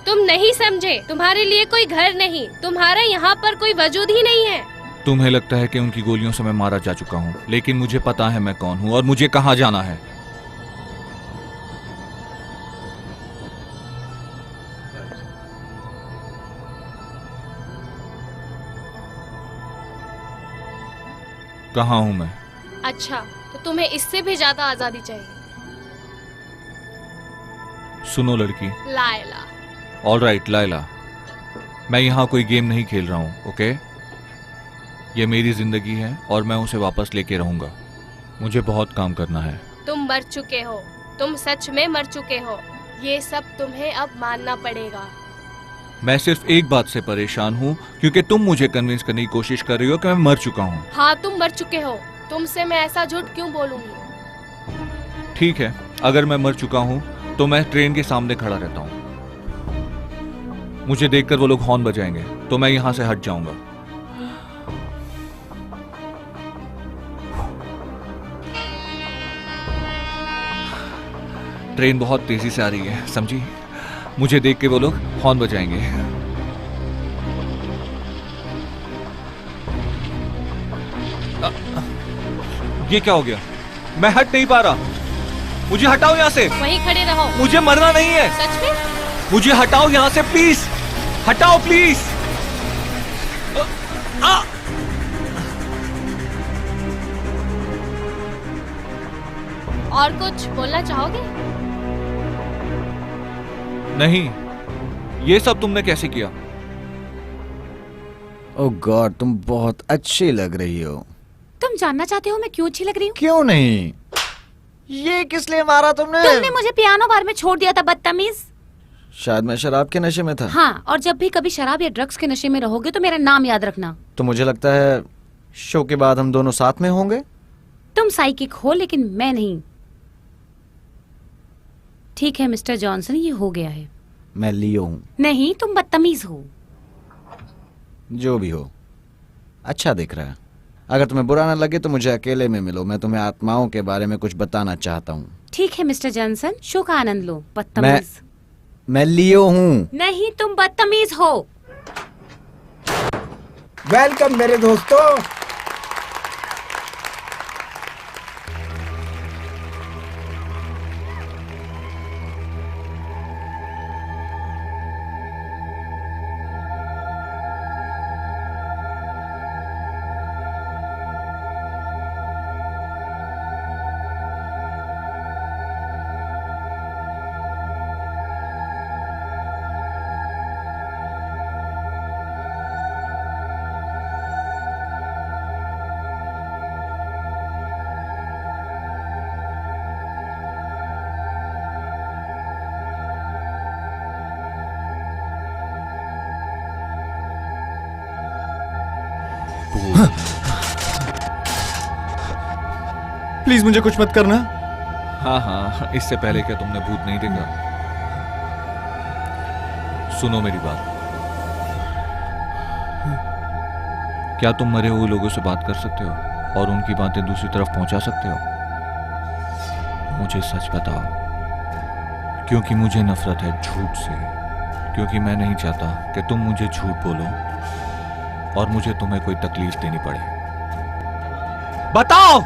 तुम नहीं समझे, तुम्हारे लिए कोई घर नहीं, तुम्हारा यहाँ पर कोई वजूद ही नहीं है। तुम्हें लगता है कि उनकी गोलियों से मैं मारा जा चुका हूँ, लेकिन मुझे पता है मैं कौन हूँ और मुझे कहाँ जाना है। कहाँ हूँ मैं? अच्छा, तो तुम्हें इससे भी ज्यादा आजादी चाहिए। सुनो लड़की। लायला। ऑलराइट लायला, मैं यहाँ कोई गेम नहीं खेल रहा हूँ, ओके? ये मेरी जिंदगी है और मैं उसे वापस लेके रहूंगा। मुझे बहुत काम करना है। तुम मर चुके हो, तुम सच में मर चुके हो, ये सब तुम्हें अब मानना पड़ेगा। मैं सिर्फ एक बात से परेशान हूँ, क्योंकि तुम मुझे कन्विंस करने की कोशिश कर रही हो कि मैं मर चुका हूँ। हाँ, तुम मर चुके हो, तुमसे मैं ऐसा झूठ क्यों बोलूंगी? ठीक है, अगर मैं मर चुका हूँ तो मैं ट्रेन के सामने खड़ा रहता हूँ। मुझे देखकर वो लोग हॉर्न बजाएंगे तो मैं यहाँ से हट जाऊंगा। ट्रेन बहुत तेजी से आ रही है, समझी? मुझे देख के वो लोग हॉर्न बजाएंगे। ये क्या हो गया? मैं हट नहीं पा रहा। मुझे हटाओ यहाँ से। वहीं खड़े रहो। मुझे मरना नहीं है। सच में? मुझे हटाओ यहाँ से प्लीज। हटाओ प्लीज। और कुछ बोलना चाहोगे? नहीं। ये सब तुमने कैसे किया? ओह गॉड, तुम बहुत अच्छी लग रही हो। तुम जानना चाहते हो मैं क्यों अच्छी लग रही हूँ? क्यों नहीं? ये किस लिए मारा तुमने? तुमने मुझे पियानो बार में छोड़ दिया था, बदतमीज। शायद मैं शराब के नशे में था। हाँ, और जब भी कभी शराब या ड्रग्स के नशे में रहोगे तो मेरा नाम याद रखना। तो मुझे लगता है शो के बाद हम दोनों साथ में होंगे। तुम साइकिक हो लेकिन मैं नहीं। ठीक है मिस्टर जॉनसन, ये हो गया है। मैं लियो हूँ। नहीं, तुम बदतमीज हो। जो भी हो, अच्छा दिख रहा है। अगर तुम्हें बुरा ना लगे तो मुझे अकेले में मिलो, मैं तुम्हें आत्माओं के बारे में कुछ बताना चाहता हूँ। ठीक है मिस्टर जॉनसन, शो का आनंद लो। बदतमीज। मैं लियो हूँ। नहीं, तुम बदतमीज हो। वेलकम मेरे दोस्तों। प्लीज मुझे कुछ मत करना। हाँ हाँ, इससे पहले क्या तुमने भूत नहीं देखा? सुनो मेरी बात। क्या तुम मरे हुए लोगों से बात कर सकते हो और उनकी बातें दूसरी तरफ पहुंचा सकते हो? मुझे सच बताओ, क्योंकि मुझे नफरत है झूठ से। क्योंकि मैं नहीं चाहता कि तुम मुझे झूठ बोलो और मुझे तुम्हें कोई तकलीफ देनी पड़े। बताओ।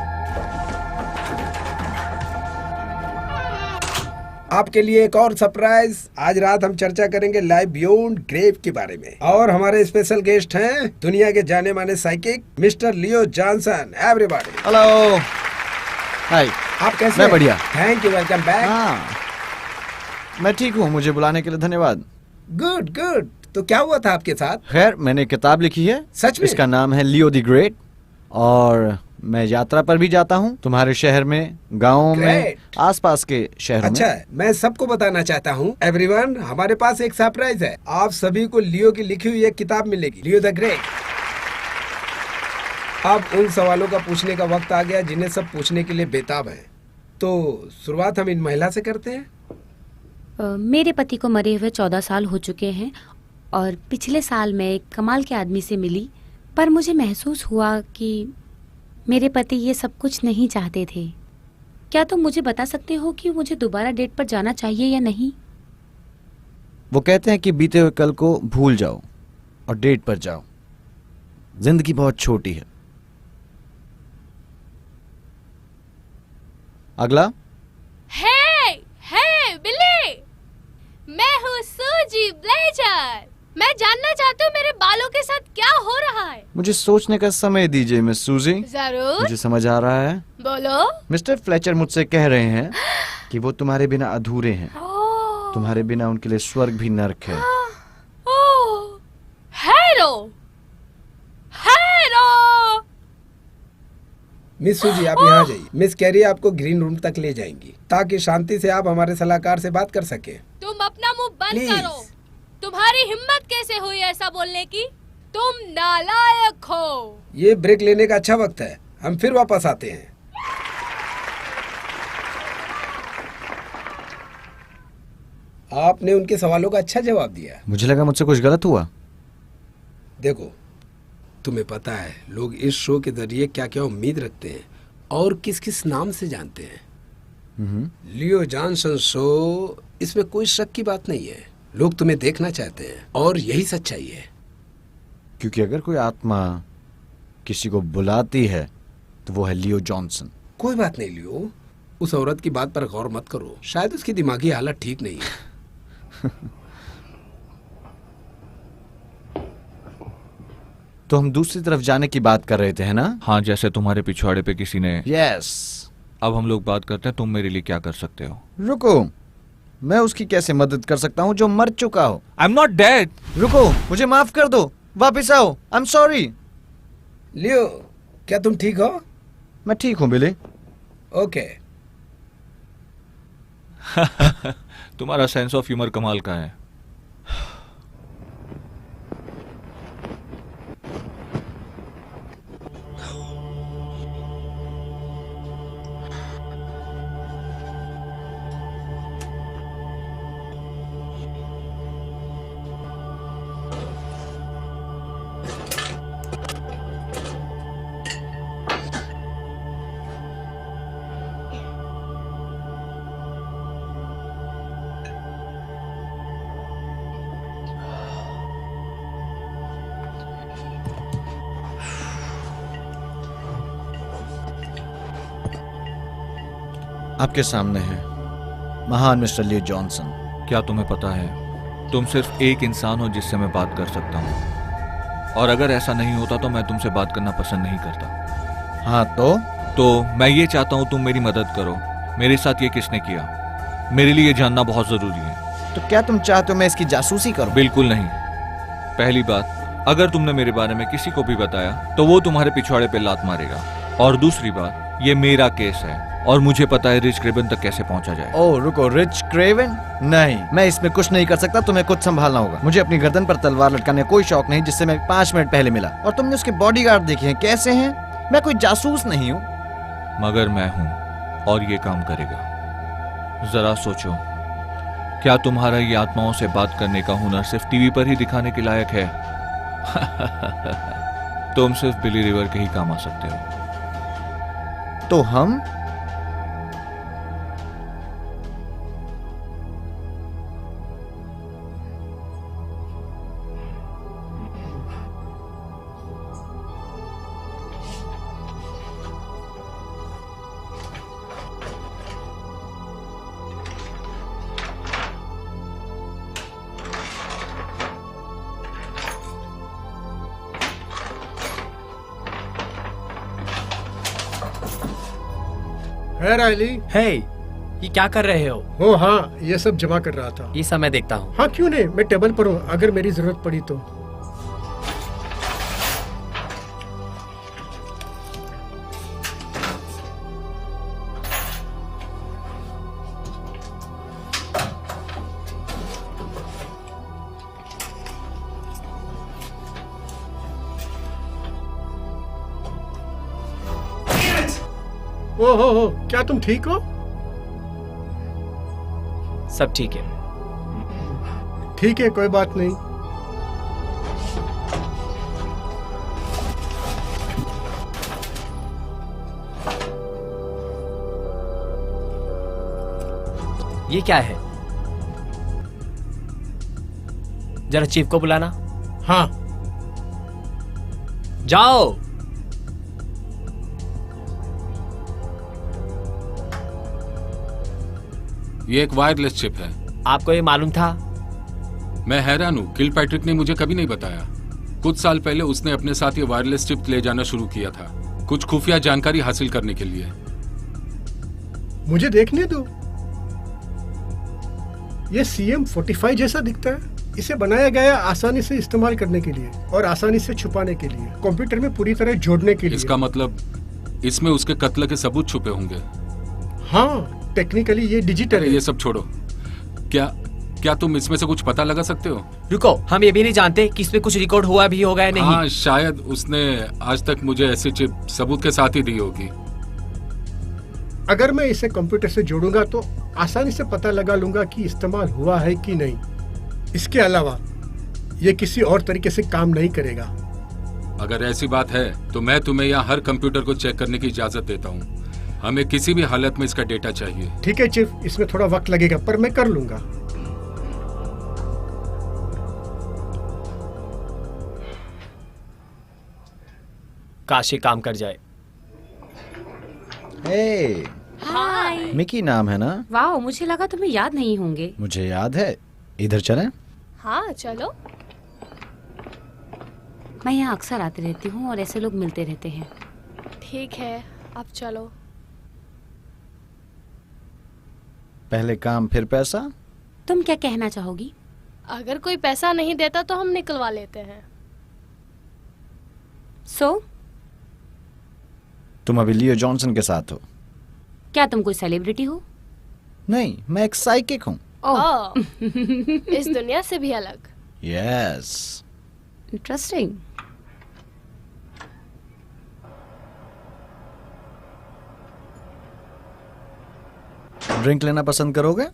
आपके लिए एक और सरप्राइज। आज रात हम चर्चा करेंगे लाइफ बियॉन्ड ग्रेव के बारे में और हमारे स्पेशल गेस्ट हैं दुनिया के जाने माने psychic mister Leo Johnson. Everybody hello. Hi. आप कैसे? मैं बढ़िया। Thank you, welcome back. हाँ, मैं ठीक हूँ, मुझे बुलाने के लिए धन्यवाद। Good good. तो क्या हुआ था आपके साथ? खैर, मैंने एक किताब लिखी है। सच में? इसका नाम है लियो द ग्रेट और मैं यात्रा पर भी जाता हूँ, तुम्हारे शहर में, गाँव में, आसपास के शहरों अच्छा में। है, मैं सबको बताना चाहता हूँ एवरीवन, हमारे पास एक सरप्राइज है। आप सभी को लियो की लिखी हुई एक किताब मिलेगी, लियो द ग्रेट। अब उन सवालों का पूछने का वक्त आ गया जिन्हें सब पूछने के लिए बेताब हैं। तो शुरुआत हम इन महिला से करते हैं। मेरे पति को मरे हुए 14 साल हो चुके हैं और पिछले साल मैं एक कमाल के आदमी से मिली, पर मुझे महसूस हुआ कि मेरे पति ये सब कुछ नहीं चाहते थे। क्या तुम मुझे बता सकते हो कि मुझे दोबारा डेट पर जाना चाहिए या नहीं? वो कहते हैं कि बीते हुए कल को भूल जाओ और डेट पर जाओ। जिंदगी बहुत छोटी है। अगला। हे बिल्ली, मैं हूँ सूजी ब्लेजर। मैं जानना चाहती हूँ मेरे बालों के साथ क्या हो रहा है। मुझे सोचने का समय दीजिए मिस सूजी। जरूर। मुझे समझ आ रहा है। बोलो। मिस्टर फ्लेचर मुझसे कह रहे हैं कि वो तुम्हारे बिना अधूरे हैं। तुम्हारे बिना उनके लिए स्वर्ग भी नर्क है। Harrow, harrow. मिस सूजी, आप यहाँ जाइए। मिस कैरी आपको ग्रीन रूम तक ले जाएंगी ताकि शांति से आप हमारे सलाहकार से बात कर सके। तुम अपना मुंह बंद Please. करो। तुम्हारी हिम्मत कैसे हुई ऐसा बोलने की? तुम नालायक हो। ये ब्रेक लेने का अच्छा वक्त है, हम फिर वापस आते हैं। आपने उनके सवालों का अच्छा जवाब दिया। मुझे लगा मुझसे कुछ गलत हुआ। देखो, तुम्हें पता है लोग इस शो के जरिए क्या क्या उम्मीद रखते हैं और किस किस नाम से जानते हैं। लियो जॉनसन शो, इसमें कोई शक की बात नहीं है। लोग तुम्हें देखना चाहते हैं और यही सच्चाई है। क्योंकि अगर कोई आत्मा किसी को बुलाती है तो वो है लियो जॉनसन। कोई बात नहीं लियो, उस औरत की बात पर गौर मत करो, शायद उसकी दिमागी हालत ठीक नहीं है। तो हम दूसरी तरफ जाने की बात कर रहे थे, है ना? हाँ, जैसे तुम्हारे पिछवाड़े पे किसी ने। यस। अब हम लोग बात करते हैं, तुम मेरे लिए क्या कर सकते हो? रुको, मैं उसकी कैसे मदद कर सकता हूँ जो मर चुका हो? I am not dead. रुको, मुझे माफ कर दो, वापिस आओ। आई एम सॉरी। लियो, क्या तुम ठीक हो? मैं ठीक हूँ बिली। ओके। तुम्हारा सेंस ऑफ ह्यूमर कमाल का है। आपके सामने है महान मिस्टर लियो जॉनसन। क्या तुम्हें पता है, तुम सिर्फ एक इंसान हो जिससे मैं बात कर सकता हूँ, और अगर ऐसा नहीं होता तो मैं तुमसे बात करना पसंद नहीं करता। हाँ तो मैं ये चाहता हूँ तुम मेरी मदद करो। मेरे साथ ये किसने किया, मेरे लिए जानना बहुत जरूरी है। तो क्या तुम चाहते हो मैं इसकी जासूसी करूं? बिल्कुल नहीं। पहली बात, अगर तुमने मेरे बारे में किसी को भी बताया तो वो तुम्हारे पिछवाड़े पे लात मारेगा। और दूसरी बात, ये मेरा केस है और मुझे पता है रिच क्रेवन तक कैसे पहुंचा जाए। ओह रुको, रिच क्रेवन? नहीं, मैं इसमें कुछ नहीं कर सकता। तुम्हें कुछ संभालना होगा। मुझे अपनी गर्दन पर तलवार लटकाने का कोई शौक नहीं, जिससे मैं 5 मिनट पहले मिला। और तुमने उसके बॉडीगार्ड देखे हैं, कैसे हैं? मैं कोई जासूस नहीं हूँ। मगर मैं हूँ और ये काम करेगा। जरा सोचो, क्या तुम्हारा ये आत्माओं से बात करने का हुनर सिर्फ टीवी पर ही दिखाने के लायक है? तुम सिर्फ बिली रिवर के ही काम आ सकते हो। तो हम है रायली? हे, ये क्या कर रहे हो? ओ हाँ, ये सब जमा कर रहा था। ये सब मैं देखता हूँ। हाँ क्यों नहीं, मैं टेबल पर हूँ, अगर मेरी जरूरत पड़ी तो। ओहो, क्या तुम ठीक हो? सब ठीक है। ठीक है, कोई बात नहीं। ये क्या है? जरा चीफ को बुलाना। हाँ। जाओ। ये एक वायरलेस चिप है। आपको ये मालूम था? मैं हैरान हूँ, किलपैट्रिक ने मुझे कभी नहीं बताया। कुछ साल पहले उसने अपने साथ ये वायरलेस चिप ले जाना शुरू किया था, कुछ खुफिया जानकारी हासिल करने के लिए। मुझे देखने दो। ये CM-45 जैसा दिखता है। इसे बनाया गया आसानी से इस्तेमाल करने के लिए और आसानी से छुपाने के लिए, कंप्यूटर में पूरी तरह जोड़ने के लिए। इसका मतलब इसमें उसके कत्ल के सबूत छुपे होंगे। हाँ, टेक्निकली ये डिजिटल है। ये सब छोड़ो, क्या तुम इसमें से कुछ पता लगा सकते हो? रुको, हम ये भी नहीं जानते कि इसमें कुछ रिकॉर्ड हुआ भी होगा या नहीं। हाँ, शायद उसने आज तक मुझे ऐसी चिप सबूत के साथ ही दी होगी। अगर मैं इसे कंप्यूटर से जोड़ूंगा तो आसानी से पता लगा लूंगा कि इस्तेमाल हुआ है कि नहीं। इसके अलावा ये किसी और तरीके से काम नहीं करेगा। अगर ऐसी बात है तो मैं तुम्हें यहाँ हर कंप्यूटर को चेक करने की इजाजत देता हूँ। हमें किसी भी हालत में इसका डेटा चाहिए। ठीक है चीफ, इसमें थोड़ा वक्त लगेगा पर मैं कर लूंगा। काश ये काम कर जाए। हे, हाय। मिकी नाम है ना? वाह, मुझे लगा तुम्हें याद नहीं होंगे। मुझे याद है। इधर चलें? हाँ चलो। मैं यहाँ अक्सर आती रहती हूँ और ऐसे लोग मिलते रहते हैं। ठीक है, अब चलो। पहले काम फिर पैसा। तुम क्या कहना चाहोगी? अगर कोई पैसा नहीं देता तो हम निकलवा लेते हैं। सो तुम अभी लियो जॉनसन के साथ हो? क्या तुम कोई सेलिब्रिटी हो? नहीं, मैं एक साइकिक हूँ। ओह, इस दुनिया से भी अलग। यस। इंटरेस्टिंग। ड्रिंक लेना पसंद करोगे?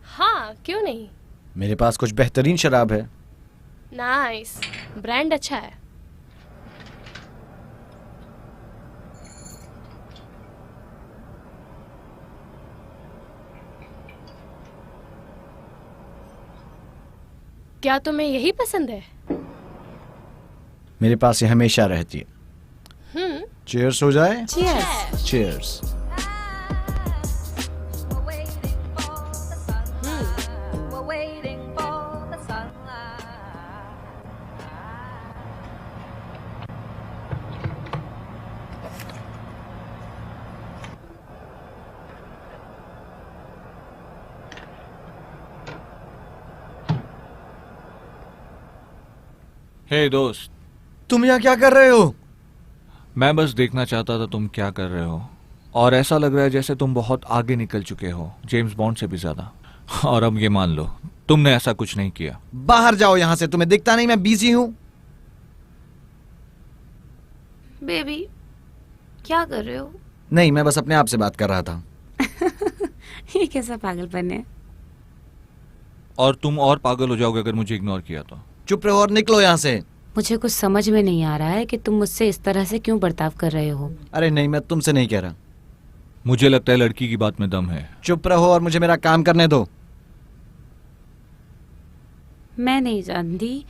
हाँ, क्यों नहीं। मेरे पास कुछ बेहतरीन शराब है। नाइस, ब्रांड अच्छा है। क्या तुम्हें यही पसंद है? मेरे पास ये हमेशा रहती है। चीयर्स हो जाए? Cheers. चीयर्स। हे दोस्त, तुम यहाँ क्या कर रहे हो? मैं बस देखना चाहता था तुम क्या कर रहे हो, और ऐसा लग रहा है जैसे तुम बहुत आगे निकल चुके हो, जेम्स बॉन्ड से भी ज्यादा। और अब ये मान लो तुमने ऐसा कुछ नहीं किया। बाहर जाओ यहाँ से, तुम्हें दिखता नहीं मैं बिजी हूँ? बेबी, क्या कर रहे हो? नहीं, मैं बस अपने आप से बात कर रहा था। ये कैसा पागलपन है? और तुम और पागल हो जाओगे अगर मुझे इग्नोर किया तो। चुप रहो और निकलो यहाँ से। मुझे कुछ समझ में नहीं आ रहा है कि तुम मुझसे इस तरह से क्यों बर्ताव कर रहे हो। अरे नहीं, मैं तुमसे नहीं कह रहा। मुझे लगता है लड़की की बात में दम है। चुप रहो और मुझे मेरा काम करने दो। मैं नहीं जानती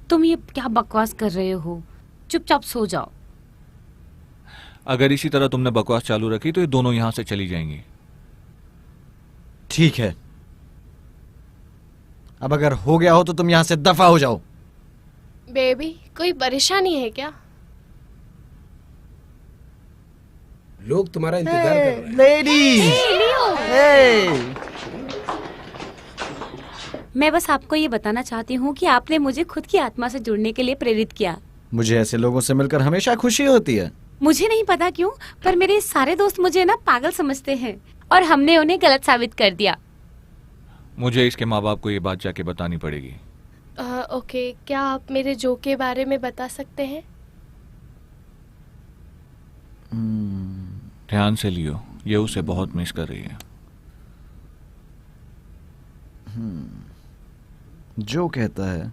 तुम ये क्या बकवास कर रहे हो। चुपचाप सो जाओ। अगर इसी तरह तुमने बकवास चालू रखी तो ये दोनों यहाँ से चली जाएंगी। ठीक है, अब अगर हो गया हो तो तुम यहाँ से दफा हो जाओ। बेबी, कोई परेशानी है क्या? लोग तुम्हारा इंतजार कर रहे हैं। लेडीज, मैं बस आपको ये बताना चाहती हूँ कि आपने मुझे खुद की आत्मा से जुड़ने के लिए प्रेरित किया। मुझे ऐसे लोगों से मिलकर हमेशा खुशी होती है। मुझे नहीं पता क्यों, पर मेरे सारे दोस्त मुझे ना पागल समझते हैं और हमने उन्हें गलत साबित कर दिया। मुझे इसके माँ बाप को ये बात जाके बतानी पड़ेगी। ओके, क्या आप मेरे जो के बारे में बता सकते हैं? ध्यान से लियो, ये उसे बहुत मिस कर रही है। जो कहता है,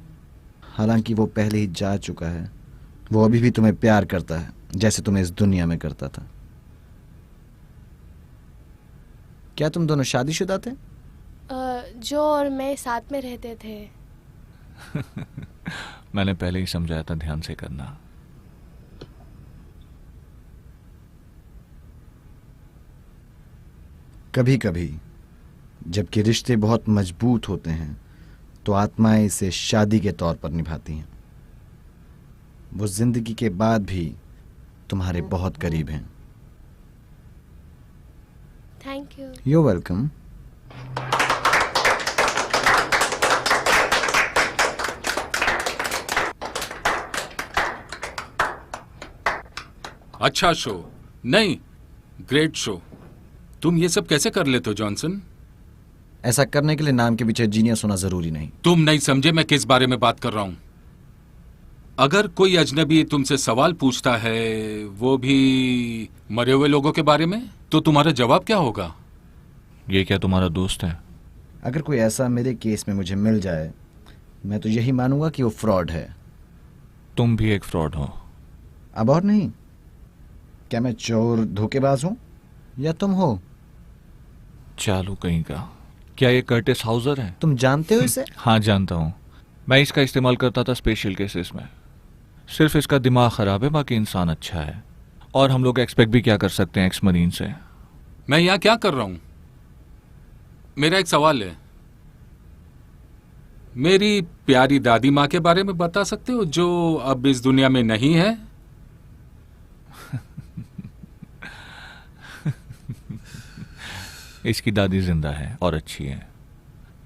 हालांकि वो पहले ही जा चुका है, वो अभी भी तुम्हें प्यार करता है जैसे तुम्हें इस दुनिया में करता था। क्या तुम दोनों शादीशुदा थे? जो और मैं साथ में रहते थे। मैंने पहले ही समझाया था ध्यान से करना। कभी कभी जबकि रिश्ते बहुत मजबूत होते हैं तो आत्माएं इसे शादी के तौर पर निभाती हैं। वो जिंदगी के बाद भी तुम्हारे बहुत करीब हैं। Thank you. You welcome. अच्छा शो, नहीं ग्रेट शो। तुम ये सब कैसे कर लेते हो जॉनसन? ऐसा करने के लिए नाम के पीछे जीनियस होना जरूरी नहीं। तुम नहीं समझे मैं किस बारे में बात कर रहा हूं। अगर कोई अजनबी तुमसे सवाल पूछता है, वो भी मरे हुए लोगों के बारे में, तो तुम्हारा जवाब क्या होगा? ये क्या तुम्हारा दोस्त है? अगर कोई ऐसा मेरे केस में मुझे मिल जाए, मैं तो यही मानूंगा कि वो फ्रॉड है। तुम भी एक फ्रॉड हो। अब और नहीं। क्या मैं चोर धोखेबाज हूं? या तुम हो? चालू कहीं का। क्या ये कर्टिस हाउजर है? तुम जानते हो इसे? हाँ जानता हूँ। मैं इसका इस्तेमाल करता था स्पेशल केसेस में। सिर्फ इसका दिमाग खराब है, बाकी इंसान अच्छा है। और हम लोग एक्सपेक्ट भी क्या कर सकते हैं एक्स मरीन से। मैं यहाँ क्या कर रहा हूँ? मेरा एक सवाल है। मेरी प्यारी दादी माँ के बारे में बता सकते हो जो अब इस दुनिया में नहीं है? इसकी दादी जिंदा है और अच्छी है।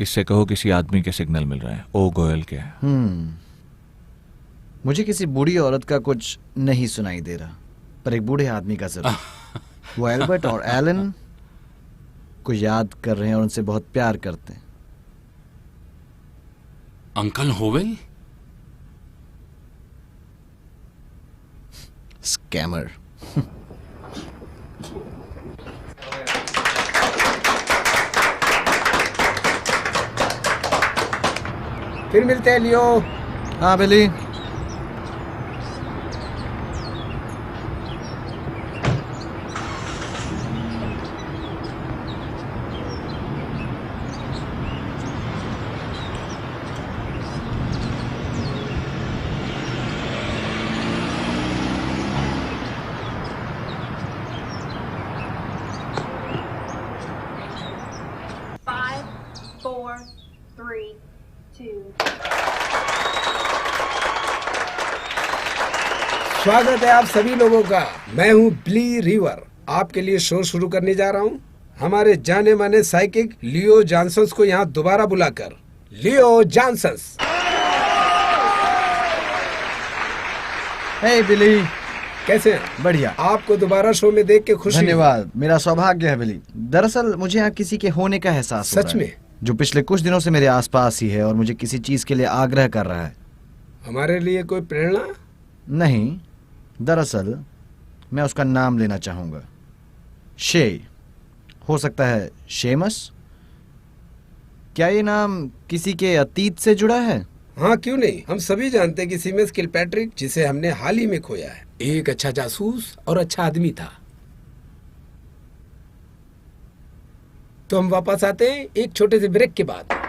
इससे कहो किसी आदमी के सिग्नल मिल रहे हैं, ओ गोयल के। मुझे किसी बूढ़ी औरत का कुछ नहीं सुनाई दे रहा, पर एक बूढ़े आदमी का जरूर। वो एल्बर्ट और एलन को याद कर रहे हैं और उनसे बहुत प्यार करते हैं। Uncle hovel? स्कैमर। फिर मिलते हैं लियो। हाँ बिली। स्वागत है आप सभी लोगों का। मैं हूँ ब्ली रिवर। आपके लिए शो शुरू करने जा रहा हूँ हमारे जाने माने साइकिक लियो जॉनसन्स को यहाँ दोबारा बुलाकर। लियो जॉनसन्स। हे बिली, कैसे हैं? बढ़िया। आपको दोबारा शो में देख के खुशी। धन्यवाद, मेरा सौभाग्य है बिली। दरअसल मुझे यहाँ किसी के होने का एहसास हो रहा है। सच में? जो पिछले कुछ दिनों से मेरे आसपास ही है और मुझे किसी चीज के लिए आग्रह कर रहा है। हमारे लिए कोई प्रेरणा? नहीं, दरअसल मैं उसका नाम लेना चाहूंगा। शे, हो सकता है शेमस। क्या ये नाम किसी के अतीत से जुड़ा है? हाँ क्यों नहीं, हम सभी जानते हैं कि सीमस किलपैट्रिक, जिसे हमने हाल ही में खोया है, एक अच्छा जासूस और अच्छा आदमी था। तो हम वापस आते हैं एक छोटे से ब्रेक के बाद।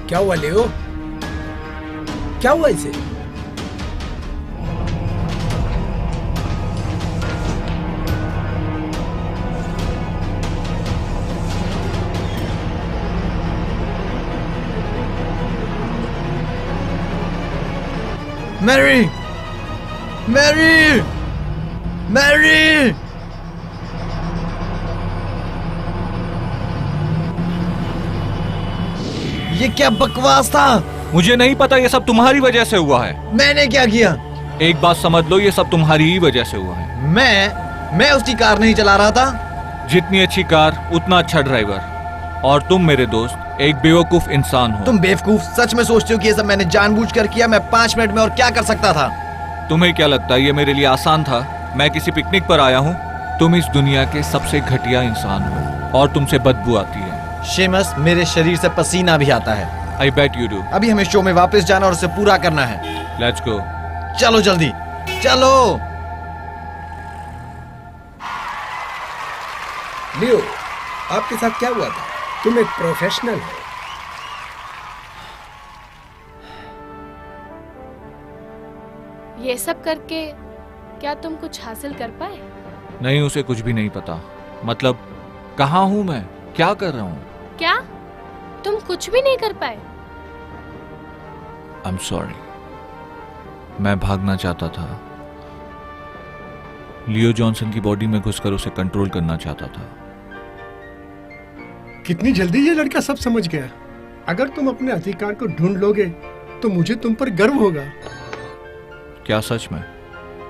क्या हुआ लियो? क्या हुआ इसे? मैरी! मैरी! मैरी! ये क्या बकवास था? मुझे नहीं पता, ये सब तुम्हारी वजह से हुआ है। मैंने क्या किया? एक बात समझ लो, ये सब तुम्हारी ही वजह से हुआ है। मैं उसकी कार नहीं चला रहा था। जितनी अच्छी कार उतना अच्छा ड्राइवर। और तुम मेरे दोस्त एक बेवकूफ इंसान हो। तुम बेवकूफ सच में सोचते हो कि ये सब मैंने जानबूझकर किया? मैं 5 मिनट में और क्या कर सकता था? तुम्हें क्या लगता है ये मेरे लिए आसान था? मैं किसी पिकनिक पर आया हूँ। तुम इस दुनिया के सबसे घटिया इंसान हो और तुमसे बदबू आती है। शेमस, मेरे शरीर से पसीना भी आता है। I bet you do. अभी हमें शो में वापस जाना और उसे पूरा करना है। Let's go. चलो जल्दी, चलो। लियो, आपके साथ क्या हुआ था? तुम एक प्रोफेशनल हो। ये सब करके क्या तुम कुछ हासिल कर पाए? नहीं, उसे कुछ भी नहीं पता। मतलब कहाँ हूँ मैं, क्या कर रहा हूँ? क्या तुम कुछ भी नहीं कर पाए? I'm sorry. मैं भागना चाहता था। लियो जॉनसन की बॉडी में घुसकर उसे कंट्रोल करना चाहता था। कितनी जल्दी ये लड़का सब समझ गया। अगर तुम अपने अधिकार को ढूंढ लोगे तो मुझे तुम पर गर्व होगा। क्या सच में?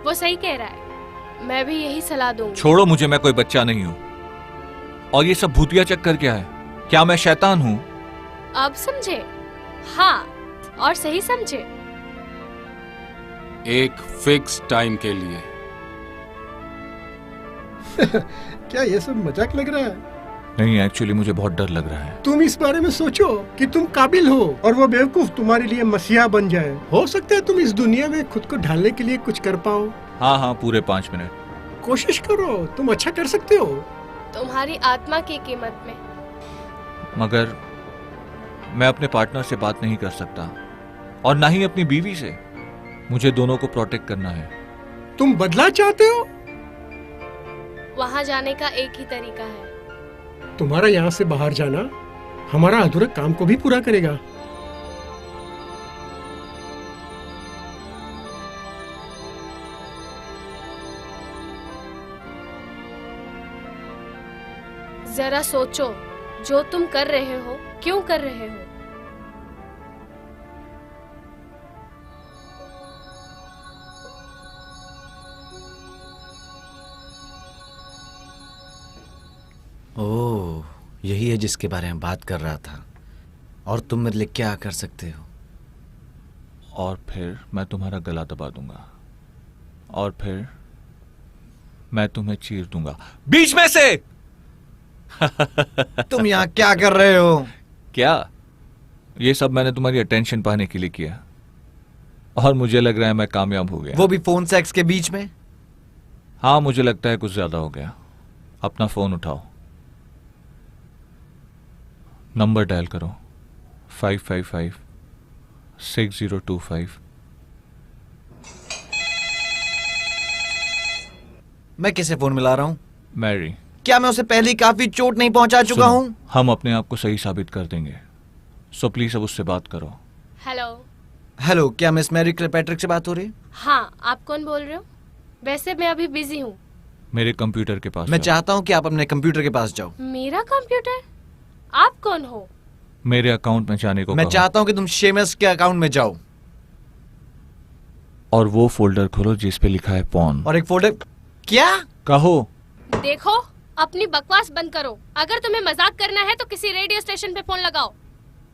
वो सही कह रहा है, मैं भी यही सलाह दूंगी। छोड़ो मुझे, मैं कोई बच्चा नहीं हूँ। और ये सब भूतिया चक्कर क्या है? क्या मैं शैतान हूँ? अब समझे? हाँ, और सही समझे। एक फिक्स टाइम के लिए। क्या ये सब मजाक लग रहा है? नहीं, एक्चुअली मुझे बहुत डर लग रहा है। तुम इस बारे में सोचो कि तुम काबिल हो और वो बेवकूफ तुम्हारे लिए मसीहा बन जाए। हो सकता है तुम इस दुनिया में खुद को ढालने के लिए कुछ कर पाओ। हाँ, पूरे 5 मिनट। कोशिश करो, तुम अच्छा कर सकते हो। तुम्हारी आत्मा की कीमत में। मगर मैं अपने पार्टनर से बात नहीं कर सकता और ना ही अपनी बीवी से। मुझे दोनों को प्रोटेक्ट करना है। तुम बदला चाहते हो? वहाँ जाने का एक ही तरीका है। तुम्हारा यहाँ से बाहर जाना हमारा अधूरा काम को भी पूरा करेगा। जरा सोचो, जो तुम कर रहे हो क्यों कर रहे हो? ओह, यही है जिसके बारे में बात कर रहा था। और तुम मेरे लिए क्या कर सकते हो? और फिर मैं तुम्हारा गला दबा दूंगा और फिर मैं तुम्हें चीर दूंगा बीच में से। तुम यहाँ क्या कर रहे हो? क्या? ये सब मैंने तुम्हारी अटेंशन पाने के लिए किया और मुझे लग रहा है मैं कामयाब हो गया। वो भी फोन सेक्स के बीच में? हाँ, मुझे लगता है कुछ ज्यादा हो गया। अपना फोन उठाओ, नंबर डायल करो 555-6025। मैं किसे फोन मिला रहा हूँ? मैरी। क्या मैं उसे पहले काफी चोट नहीं पहुंचा चुका हूँ? हम अपने आप को सही साबित कर देंगे, सो प्लीज अब उससे बात करो। हेलो। हेलो, क्या मिस मैरी किलपैट्रिक से बात हो रही है? हाँ, आप कौन बोल रहे हो? वैसे मैं अभी बिजी हूँ। मेरे कंप्यूटर के पास मैं चाहता हूँ कि आप अपने कंप्यूटर के पास जाओ। मेरा कंप्यूटर? आप कौन हो? मेरे अकाउंट में जाने को मैं कहो। चाहता हूँ कि तुम शेमस के अकाउंट में जाओ और वो फोल्डर खोलो जिस पे लिखा है पॉर्न। और एक फोल्डर। क्या कहो? देखो, अपनी बकवास बंद करो। अगर तुम्हें मजाक करना है तो किसी रेडियो स्टेशन पे फोन लगाओ।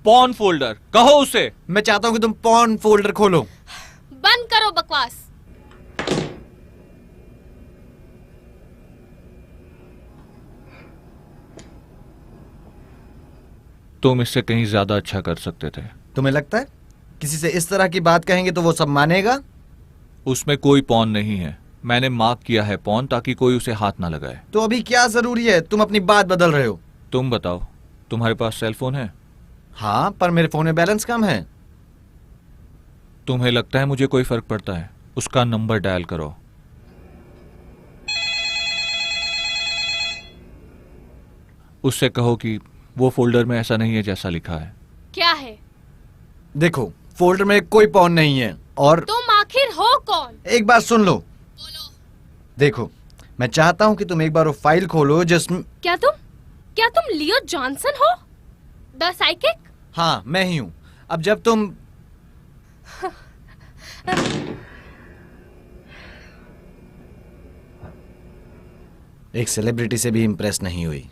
पॉर्न फोल्डर कहो उसे। मैं चाहता हूँ कि तुम पॉर्न फोल्डर खोलो। बंद करो बकवास। तुम इससे कहीं ज्यादा अच्छा कर सकते थे। तुम्हें लगता है किसी से इस तरह की बात कहेंगे तो वो सब मानेगा? उसमें कोई पॉर्न नहीं है। मैंने मार्क किया है पॉर्न ताकि कोई उसे हाथ ना लगाए। तो अभी क्या जरूरी है? तुम अपनी बात बदल रहे हो। तुम बताओ, तुम्हारे पास सेल फोन है? हाँ, पर मेरे फोन में बैलेंस कम है। तुम्हें लगता है मुझे कोई फर्क पड़ता है? उसका नंबर डायल करो। उससे कहो कि वो फोल्डर में ऐसा नहीं है जैसा लिखा है। क्या है? देखो, फोल्डर में कोई पॉर्न नहीं है। और तुम आखिर हो कौन? एक बात सुन लो। देखो, मैं चाहता हूं कि तुम एक बार वो फाइल खोलो जिसमें। क्या तुम लियो जॉनसन हो? The psychic? हाँ, मैं ही हूं। अब जब तुम एक सेलिब्रिटी से भी इंप्रेस नहीं हुई।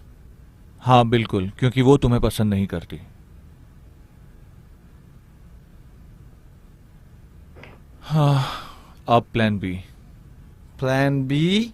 हाँ बिल्कुल, क्योंकि वो तुम्हें पसंद नहीं करती। हाँ, अब plan B. Plan B?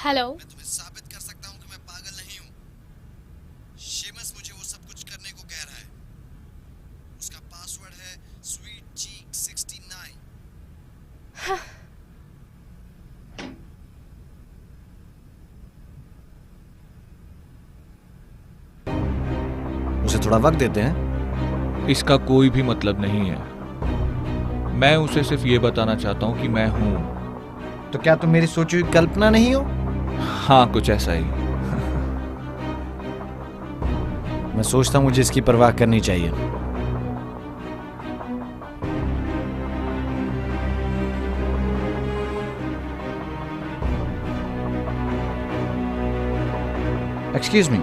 Hello. मैं तुम्हें साबित कर सकता हूं कि मैं पागल नहीं हूं। शेमस मुझे वो सब कुछ करने को कह रहा है। उसका पासवर्ड है स्वीट चीक 69। उसे थोड़ा वक्त देते हैं। इसका कोई भी मतलब नहीं है। मैं उसे सिर्फ ये बताना चाहता हूं कि मैं हूं। तो क्या तुम मेरी सोची हुई कल्पना नहीं हो? हाँ, कुछ ऐसा ही। मैं सोचता हूँ मुझे इसकी परवाह करनी चाहिए। एक्सक्यूज मी,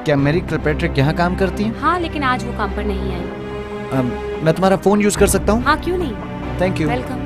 क्या मेरी किलपैट्रिक यहाँ काम करती है? हाँ, लेकिन आज वो काम पर नहीं आई। मैं तुम्हारा फोन यूज कर सकता हूँ? हाँ, क्यों नहीं। Thank you. Welcome.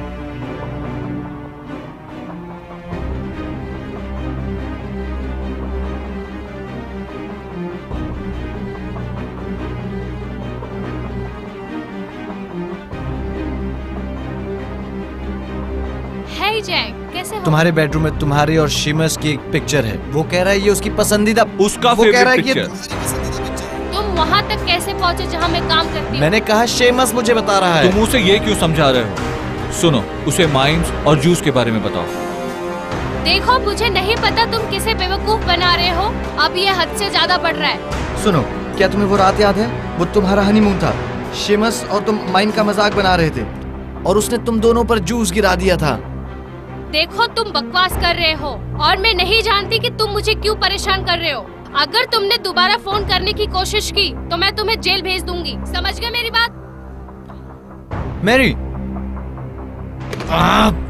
Hey Jack, कैसे हो? तुम्हारे बेडरूम में तुम्हारी और शीमस की एक पिक्चर है। वो कह रहा है ये उसकी पसंदीदा, उसका वो कह रहा है कि फेवरेट ये पिक्चर। तुम वहाँ तक कैसे पहुँचे जहाँ मैं काम करती हूँ? मैंने कहा शेमस मुझे बता रहा है। तुम उसे ये क्यों समझा रहे हो? सुनो, उसे माइम्स और जूस के बारे में बताओ। देखो, मुझे नहीं पता तुम किसे बेवकूफ बना रहे हो। अब ये हद से ज्यादा बढ़ रहा है। सुनो, क्या तुम्हें वो रात याद है? वो तुम्हारा हनीमून था। शेमस और तुम माइन का मजाक बना रहे थे और उसने तुम दोनों पर जूस गिरा दिया था। देखो, तुम बकवास कर रहे हो और मैं नहीं जानती कि तुम मुझे क्यों परेशान कर रहे हो। अगर तुमने दोबारा फोन करने की कोशिश की तो मैं तुम्हें जेल भेज दूंगी। समझ गए मेरी बात? मैरी,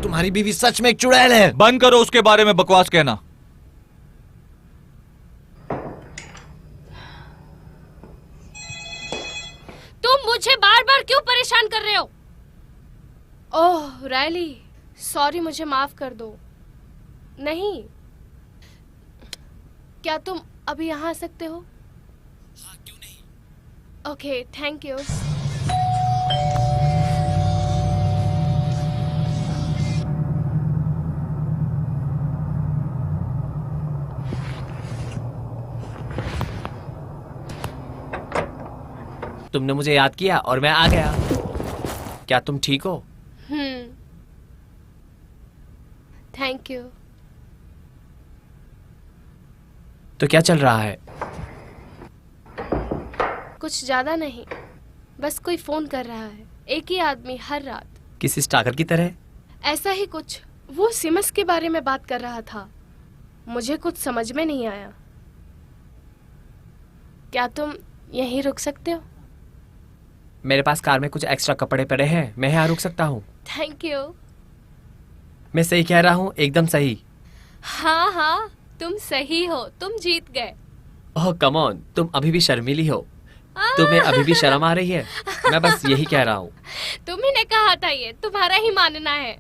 तुम्हारी बीवी सच में एक चुड़ैल है। बंद करो उसके बारे में बकवास कहना। तुम मुझे बार बार क्यों परेशान कर रहे हो? ओह रायली, सॉरी, मुझे माफ कर दो। नहीं, क्या तुम अभी यहाँ आ सकते हो? हाँ, क्यों नहीं? Okay, thank you. तुमने मुझे याद किया और मैं आ गया। क्या तुम ठीक हो? Thank you. तो क्या चल रहा है? कुछ ज्यादा नहीं, बस कोई फोन कर रहा है, एक ही आदमी हर रात। किसी स्टाकर की तरह? ऐसा ही कुछ। वो सिमस के बारे में बात कर रहा था। मुझे कुछ समझ में नहीं आया। क्या तुम यहीं रुक सकते हो? मेरे पास कार में कुछ एक्स्ट्रा कपड़े पड़े हैं, मैं यहाँ रुक सकता हूँ। Thank you. मैं सही कह रहा हूँ? एकदम सही। हाँ हाँ, तुम सही हो, तुम जीत गए। ओह कम ऑन, तुम अभी भी शर्मीली हो। तुम्हें अभी भी शर्म आ रही है? मैं बस यही कह रहा हूँ। तुम्ही ने कहा था, ये तुम्हारा ही मानना है।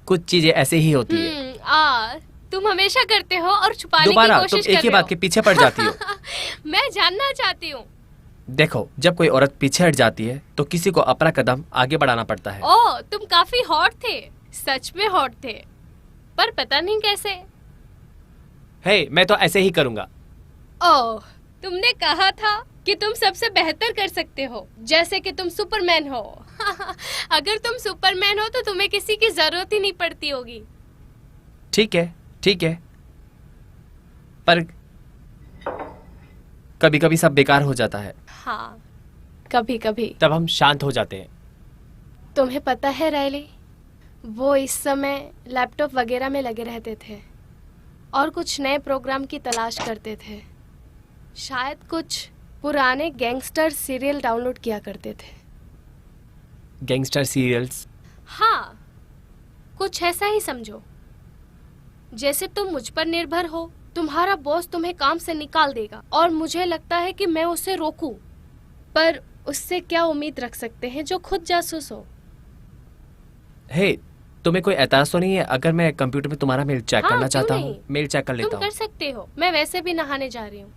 कुछ चीजें ऐसे ही होती है। तुम हमेशा करते हो और छुपाने की दोबारा कोशिश तुम कर रहे हो। एक ही बात के पीछे पड़ जाती हो। मैं जानना चाहती हूँ। देखो, जब कोई औरत पीछे हट जाती है तो किसी को अपना कदम आगे बढ़ाना पड़ता है। ओह, तुम काफी हॉट थे, सच में हॉट थे, पर पता नहीं कैसे। हे, मैं तो ऐसे ही करूँगा। ओह, तुमने कहा था कि तुम सबसे बेहतर कर सकते हो, जैसे कि तुम सुपरमैन हो। अगर तुम सुपरमैन हो तो तुम्हें किसी की जरूरत ही नहीं पड़ती होगी। ठीक है, ठीक है, पर कभी कभी सब बेकार हो जाता है। हाँ, कभी कभी। तब हम शांत हो जाते हैं। तुम्हें पता है रायली, वो इस समय लैपटॉप वगैरह में लगे रहते थे और कुछ नए प्रोग्राम की तलाश करते थे। शायद कुछ पुराने गैंगस्टर सीरियल डाउनलोड किया करते थे। Gangster serials? हाँ, कुछ ऐसा ही समझो। जैसे तुम मुझ पर निर्भर हो, तुम्हारा बॉस तुम्हें काम से निकाल देगा और मुझे लगता है कि मैं उसे रोकूं, पर उससे क्या उम्मीद रख सकते हैं जो खुद जासूस हो। हे, तुम्हें कोई एतराज तो नहीं है अगर मैं कंप्यूटर में तुम्हारा मेल चेक हाँ, करना क्यों चाहता नहीं? हूँ? मेल चेक कर लेता तुम हूँ। कर सकते हो, मैं वैसे भी नहाने जा रही हूँ।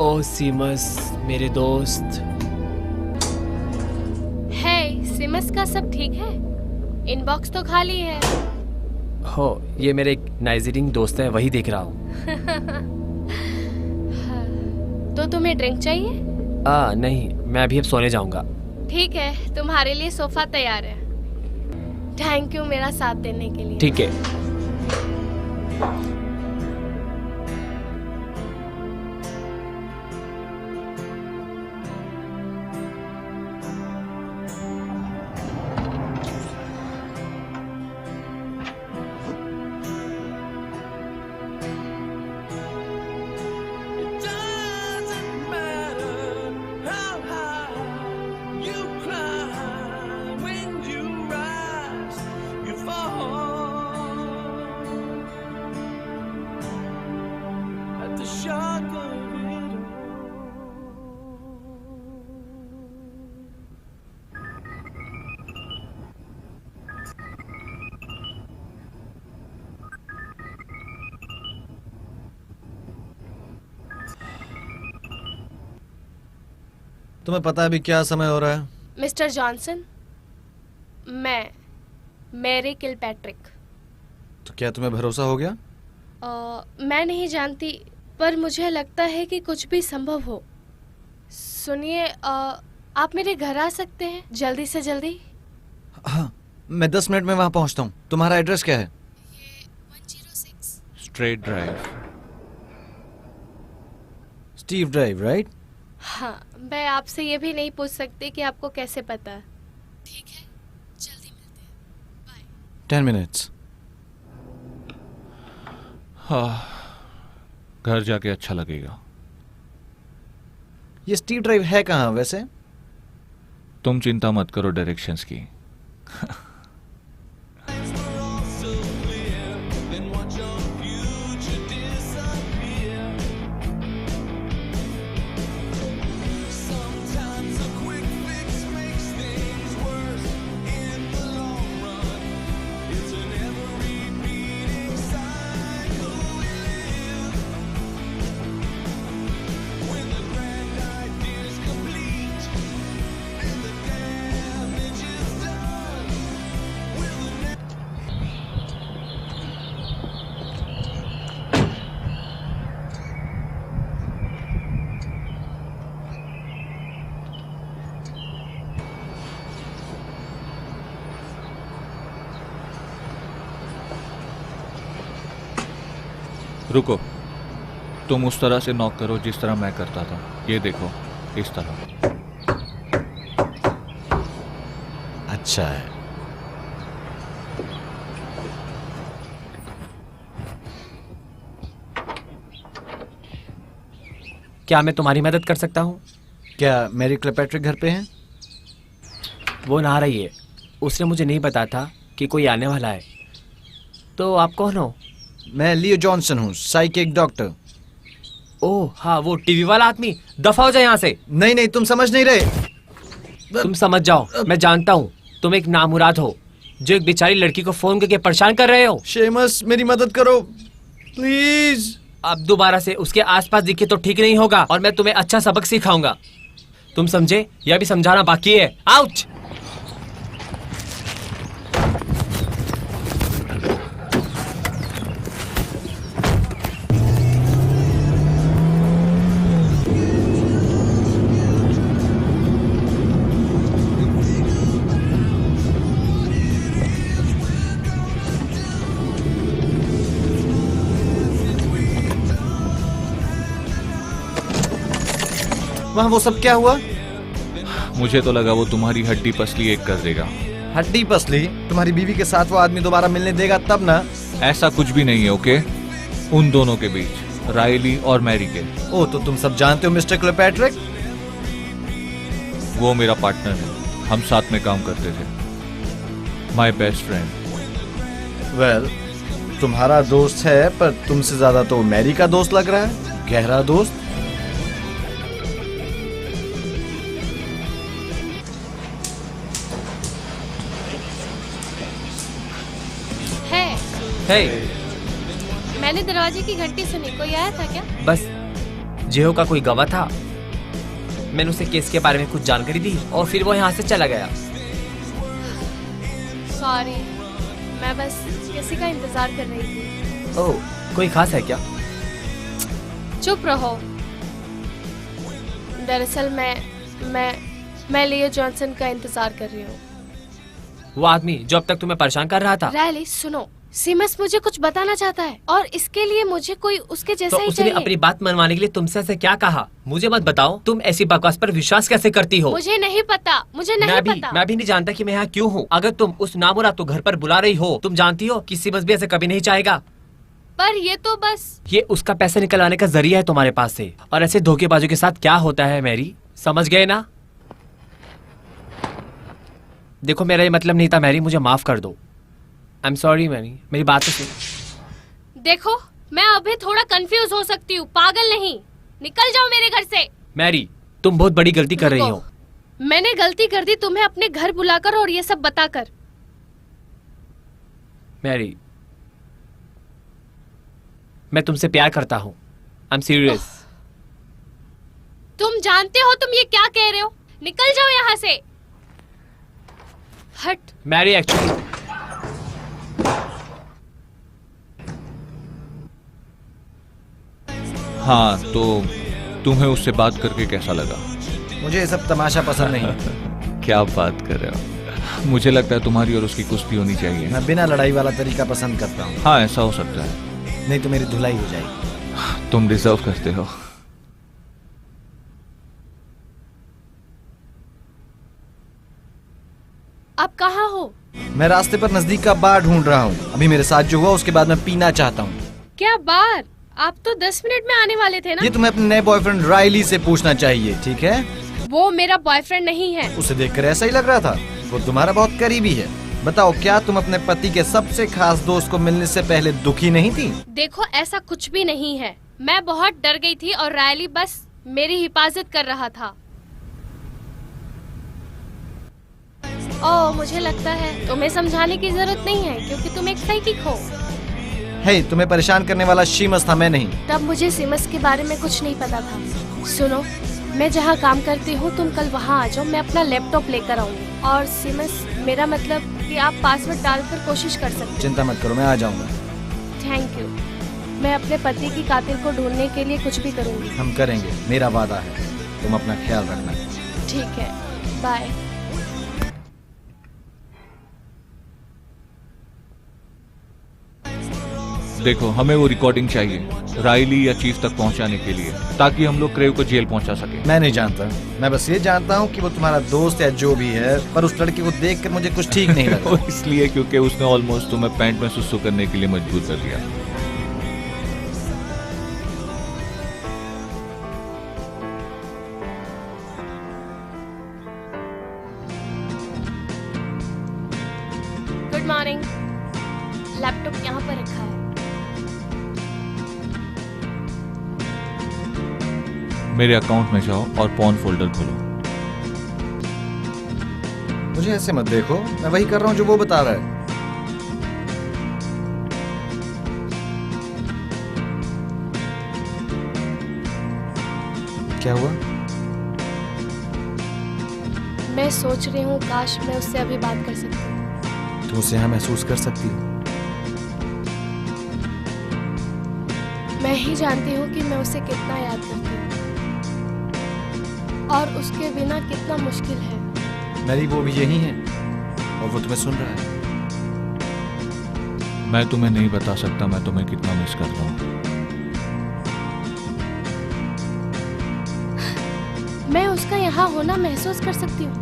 ओह सीमस, मेरे दोस्त। है, सिमस का सब ठीक है? इनबॉक्स तो खाली है। हो, ये मेरे एक नाइजीरियन दोस्त है, वही देख रहा हूँ। तो तुम्हें ड्रिंक चाहिए? नहीं, मैं अभी अब सोने जाऊंगा। ठीक है, तुम्हारे लिए सोफा तैयार है। थैंक यू मेरा साथ देने के लिए। ठीक है। तुम्हें पता है अभी क्या समय हो रहा है? मिस्टर जॉनसन, मैं मैरी किलपैट्रिक। तो क्या तुम्हें भरोसा हो गया? मैं नहीं जानती, पर मुझे लगता है कि कुछ भी संभव हो। सुनिए, आप मेरे घर आ सकते हैं जल्दी से जल्दी? हाँ, मैं 10 मिनट में वहां पहुंचता हूँ। तुम्हारा एड्रेस क्या है? 106 straight drive. Steve drive, right? हाँ, मैं आपसे ये भी नहीं पूछ सकती कि आपको कैसे पता। ठीक है, जल्दी मिलते हैं, बाय। 10 मिनट्स। हाँ, घर जाके अच्छा लगेगा। ये स्टीव ड्राइव है कहाँ वैसे? तुम चिंता मत करो डायरेक्शंस की। रुको, तुम उस तरह से नॉक करो जिस तरह मैं करता था। ये देखो, इस तरह। अच्छा है। क्या मैं तुम्हारी मदद कर सकता हूँ? क्या मैरी क्लेपेट्रिक घर पे हैं? वो नहा रही है। उसने मुझे नहीं बताया था कि कोई आने वाला है। तो आप कौन हो? मैं लियो जॉनसन हूँ, साइकिक डॉक्टर। ओह हाँ, वो टीवी वाला आदमी। दफा हो जाए यहाँ से। नहीं नहीं, तुम समझ नहीं रहे। तुम समझ जाओ, मैं जानता हूँ तुम एक नामुराद हो जो एक बेचारी लड़की को फोन करके परेशान कर रहे हो। शेमस, मेरी मदद करो प्लीज। अब दोबारा से उसके आसपास दिखे तो ठीक नहीं होगा और मैं तुम्हें अच्छा सबक सिखाऊंगा। तुम समझे? यह भी समझाना बाकी है। आउच! वहाँ वो सब क्या हुआ? मुझे तो लगा वो तुम्हारी हड्डी पसली एक कर देगा। हड्डी पसली? तुम्हारी बीवी के साथ वो आदमी दोबारा मिलने देगा तब ना? ऐसा कुछ भी नहीं है, ओके? उन दोनों के बीच, रायली और मैरी के। ओ, तो तुम सब जानते हो मिस्टर क्लेपेट्रिक? वो मेरा पार्टनर है, हम साथ में काम करते थे। My best friend. वेल, तुम्हारा दोस्त है, पर तुमसे ज्यादा तो मैरी का दोस्त लग रहा है। गहरा दोस्त। हे, मैंने दरवाजे की घंटी सुनी, कोई आया था क्या? बस जेहो का कोई गवाह था। मैंने उसे केस के बारे में कुछ जानकारी दी और फिर वो यहाँ से चला गया। सॉरी। मैं बस किसी का इंतजार कर रही थी। ओह, कोई खास है क्या? चुप रहो। दरअसल मैं लियो जॉनसन का इंतजार कर रही हूँ। वो आदमी जो अब तक तुम्हें परेशान कर रहा था। रायली सुनो, सीमस मुझे कुछ बताना चाहता है और इसके लिए मुझे कोई उसके जैसा तो ही उसने चाहिए। अपनी बात मनवाने के लिए तुमसे ऐसे क्या कहा? मुझे मत बताओ, तुम ऐसी बकवास पर विश्वास कैसे करती हो? मुझे नहीं पता, मुझे नहीं पता। मैं भी नहीं जानता कि मैं यहाँ क्यों हूँ। अगर तुम उस नामुराद को घर पर बुला रही हो, तुम जानती हो कि सीमस भी ऐसे कभी नहीं चाहेगा। पर ये तो बस ये उसका पैसे निकलवाने का जरिया है तुम्हारे पास से। और ऐसे धोखेबाजों के साथ क्या होता है मैरी, समझ गए ना? देखो मेरा ये मतलब नहीं था मैरी, मुझे माफ कर दो। आई एम सॉरी मैरी, मेरी बात तो सुन। देखो मैं अभी थोड़ा कंफ्यूज हो सकती हूँ, पागल नहीं। निकल जाओ मेरे घर से। मैरी तुम बहुत बड़ी गलती कर रही हो। मैंने गलती कर दी तुम्हें अपने घर बुलाकर और ये सब बताकर। मैरी मैं तुमसे प्यार करता हूँ। I am serious. तुम जानते हो तुम ये क्या कह रहे हो? निकल जाओ यहाँ से। हट। मैरी एक्चुअली हाँ, तो तुम्हें उससे बात करके कैसा लगा? मुझे ये सब तमाशा पसंद नहीं। क्या बात कर रहे हो? मुझे लगता है तुम्हारी और उसकी कुश्ती होनी चाहिए। मैं बिना लड़ाई वाला तरीका पसंद करता हूँ। हाँ, ऐसा हो सकता है। नहीं तो मेरी धुलाई हो जाएगी। तुम डिजर्व करते हो। आप कहाँ हो? मैं रास्ते पर नजदीक का बार ढूंढ रहा हूँ। अभी मेरे साथ जो हुआ उसके बाद मैं पीना चाहता हूँ। क्या बार? आप तो 10 मिनट में आने वाले थे ना? ये तुम्हें अपने नए बॉयफ्रेंड रायली से पूछना चाहिए, ठीक है? वो मेरा बॉयफ्रेंड नहीं है। उसे देखकर ऐसा ही लग रहा था। वो तुम्हारा बहुत करीबी है। बताओ, क्या तुम अपने पति के सबसे खास दोस्त को मिलने से पहले दुखी नहीं थी? देखो ऐसा कुछ भी नहीं है। मैं बहुत डर गई थी और रायली बस मेरी हिफाजत कर रहा था। ओह, मुझे लगता है तुम्हें समझाने की जरूरत नहीं है क्योंकि तुम एक साइकिक हो। हे, तुम्हें परेशान करने वाला सीमस था, मैं नहीं। तब मुझे सीमस के बारे में कुछ नहीं पता था। सुनो, मैं जहाँ काम करती हूँ तुम कल वहाँ आ जाओ, मैं अपना लैपटॉप लेकर आऊंगी। और सीमस, मेरा मतलब कि आप पासवर्ड डालकर कोशिश कर सकते हो। चिंता मत करो, मैं आ जाऊंगा। Thank you. मैं अपने पति की कातिल को ढूंढने के लिए कुछ भी करूंगी। हम करेंगे, मेरा वादा है। तुम अपना ख्याल रखना। ठीक है, बाय। देखो, हमें वो रिकॉर्डिंग चाहिए रायली या चीफ तक पहुंचाने के लिए, ताकि हम लोग क्रेव को जेल पहुंचा सके। मैं नहीं जानता, मैं बस ये जानता हूँ कि वो तुम्हारा दोस्त या जो भी है, पर उस लड़की को देखकर मुझे कुछ ठीक नहीं लगा। इसलिए क्योंकि उसने ऑलमोस्ट तुम्हें पैंट में सुसु करने के लिए मजबूर कर दिया। Good morning. लैपटॉप यहाँ पर रखा है। मेरे अकाउंट में जाओ और पॉन फोल्डर खोलो। मुझे ऐसे मत देखो, मैं वही कर रहा हूँ जो वो बता रहा है। क्या हुआ? मैं सोच रही हूँ काश मैं उससे अभी बात कर सकती हूँ। तुम उसे यहाँ महसूस कर सकती हो? मैं ही जानती हूँ कि मैं उसे कितना याद करती हूँ और उसके बिना कितना मुश्किल है। मेरी वो भी यही है और वो तुम्हें सुन रहा है। मैं तुम्हें नहीं बता सकता मैं तुम्हें कितना मिस करता हूँ। मैं उसका यहाँ होना महसूस कर सकती हूँ।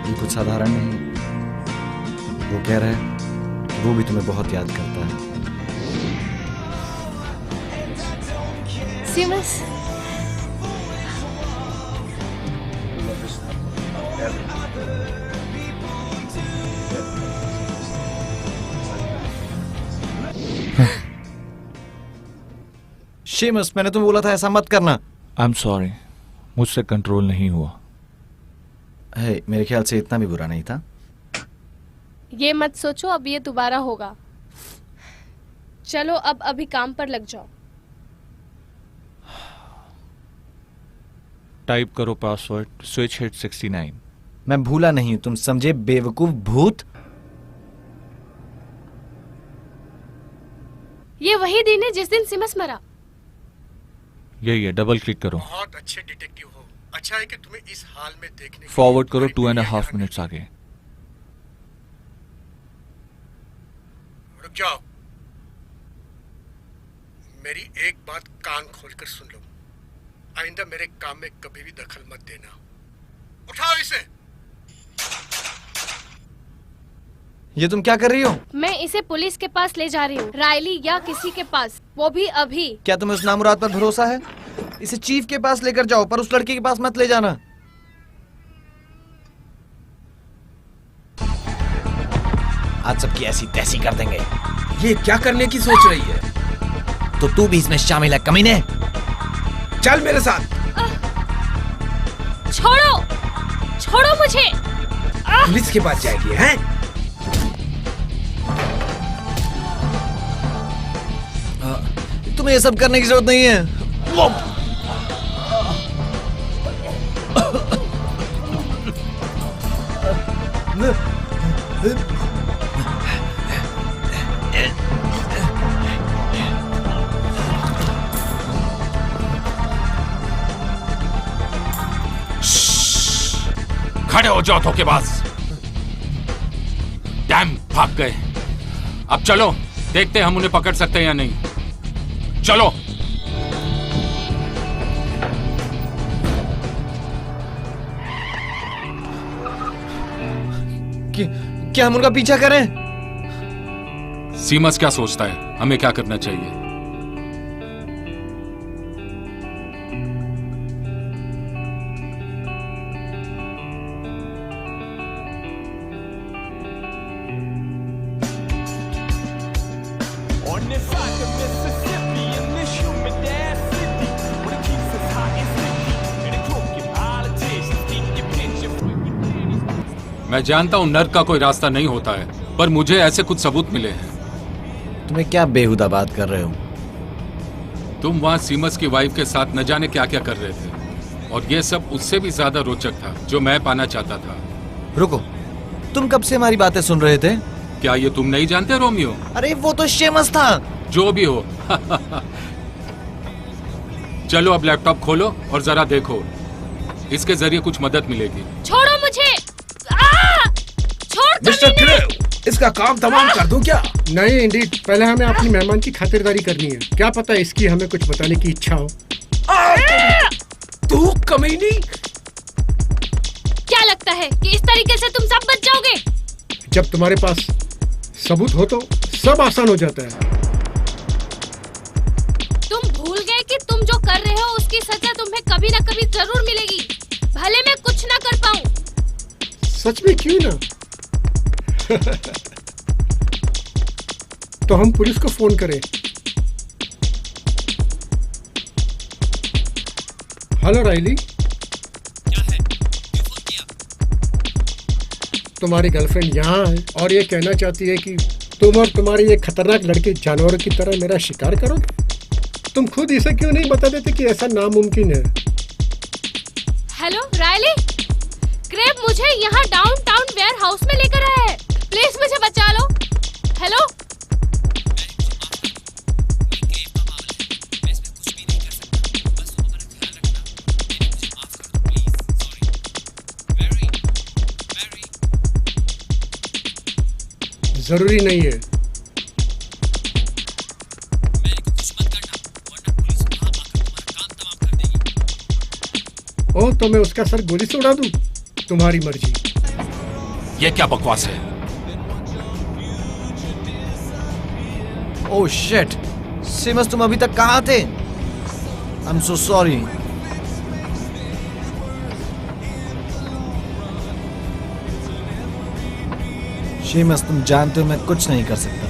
ये कुछ साधारण नहीं है। वो कह रहा है कि वो भी तुम्हें बहुत याद करता है। सीमस, सीमस, मैंने तुम्हें बोला था ऐसा मत करना। आई एम सॉरी, मुझसे कंट्रोल नहीं हुआ। है, मेरे ख्याल से इतना भी बुरा नहीं था। ये मत सोचो अब ये दोबारा होगा। चलो अब अभी काम पर लग जाओ। टाइप करो पासवर्ड स्विच हिट 69। मैं भूला नहीं, तुम समझे बेवकूफ भूत। ये वही दिन है जिस दिन सिमस मरा। यही है, डबल क्लिक करो। बहुत अच्छे डिटेक्टिव हो। अच्छा है कि तुम्हें इस हाल में देखने के लिए फॉरवर्ड करो तुम्हारी 2.5 दुनिया मिनट्स आगे। रुक जाओ, मेरी एक बात कान खोलकर सुन लो। आइंदा मेरे काम में कभी भी दखल मत देना। उठाओ इसे। ये तुम क्या कर रही हो? मैं इसे पुलिस के पास ले जा रही हूँ, रायली या किसी के पास, वो भी अभी। क्या तुम्हें उस नामुराद पर भरोसा है? इसे चीफ के पास लेकर जाओ, पर उस लड़के के पास मत ले जाना। आज सबकी ऐसी तैसी कर देंगे। ये क्या करने की सोच रही है? तो तू भी इसमें शामिल है कमीने। चल मेरे साथ। छोड़ो, छोड़ो मुझे। पुलिस के पास जाएगी हैं? तुम्हें ये सब करने की जरूरत नहीं है। खड़े हो जाओ धोखेबाज। डैम, भाग गए। अब चलो, देखते हैं हम उन्हें पकड़ सकते हैं या नहीं। चलो। क्या हम उनका पीछा करें? सीमस क्या सोचता है, हमें क्या करना चाहिए? On this side of Mississippi, in this humid ass city, where the keeps us hot and sticky, and the crooked politicians keep your pension free. मैं जानता हूं नर्क का कोई रास्ता नहीं होता है, पर मुझे ऐसे कुछ सबूत मिले हैं। तुम्हें क्या बेहुदा बात कर रहे हो? तुम वहां सीमस की वाइफ के साथ न जाने क्या क्या कर रहे थे, और ये सब उससे भी ज्यादा रोचक था जो मैं पाना चाहता था। रुको, तुम कब से हमारी बातें सुन रहे थे? क्या ये तुम नहीं जानते रोमियो? अरे वो तो शेमस था। जो भी हो। चलो अब लैपटॉप खोलो और जरा देखो, इसके जरिए कुछ मदद मिलेगी। छोड़ो मुझे। छोड़ मिस्टर क्रेव, इसका काम तमाम कर दूं क्या? नहीं इंडीड, पहले हमें अपनी मेहमान की खातिरदारी करनी है। क्या पता इसकी हमें कुछ बताने की इच्छा हो। तू कमीनी! क्या लगता है कि इस तरीके से तुम सब बच जाओगे? जब तुम्हारे पास सबूत हो तो सब आसान हो जाता है। तुम भूल गए कि तुम जो कर रहे हो उसकी सजा तुम्हें कभी न कभी जरूर मिलेगी, भले मैं कुछ ना कर पाऊं। सच में क्यों ना? तो हम पुलिस को फोन करें। हेलो राइली, तुम्हारी गर्लफ्रेंड यहाँ है और ये कहना चाहती है कि तुम और तुम्हारे ये खतरनाक लड़के जानवरों की तरह मेरा शिकार करोगे। तुम खुद इसे क्यों नहीं बता देते कि ऐसा नामुमकिन है? हेलो रायली, क्रेब मुझे यहाँ डाउनटाउन वेयर हाउस में लेकर आया है, प्लीज मुझे बचा लो। हेलो, जरूरी नहीं है। ओह, तो मैं उसका सर गोली से उड़ा दूं? तुम्हारी मर्जी। ये क्या बकवास है? ओह शिट, सिमस तुम अभी तक कहाँ थे? I am so sorry. Sheamus, तुम जानते हो मैं कुछ नहीं कर सकता।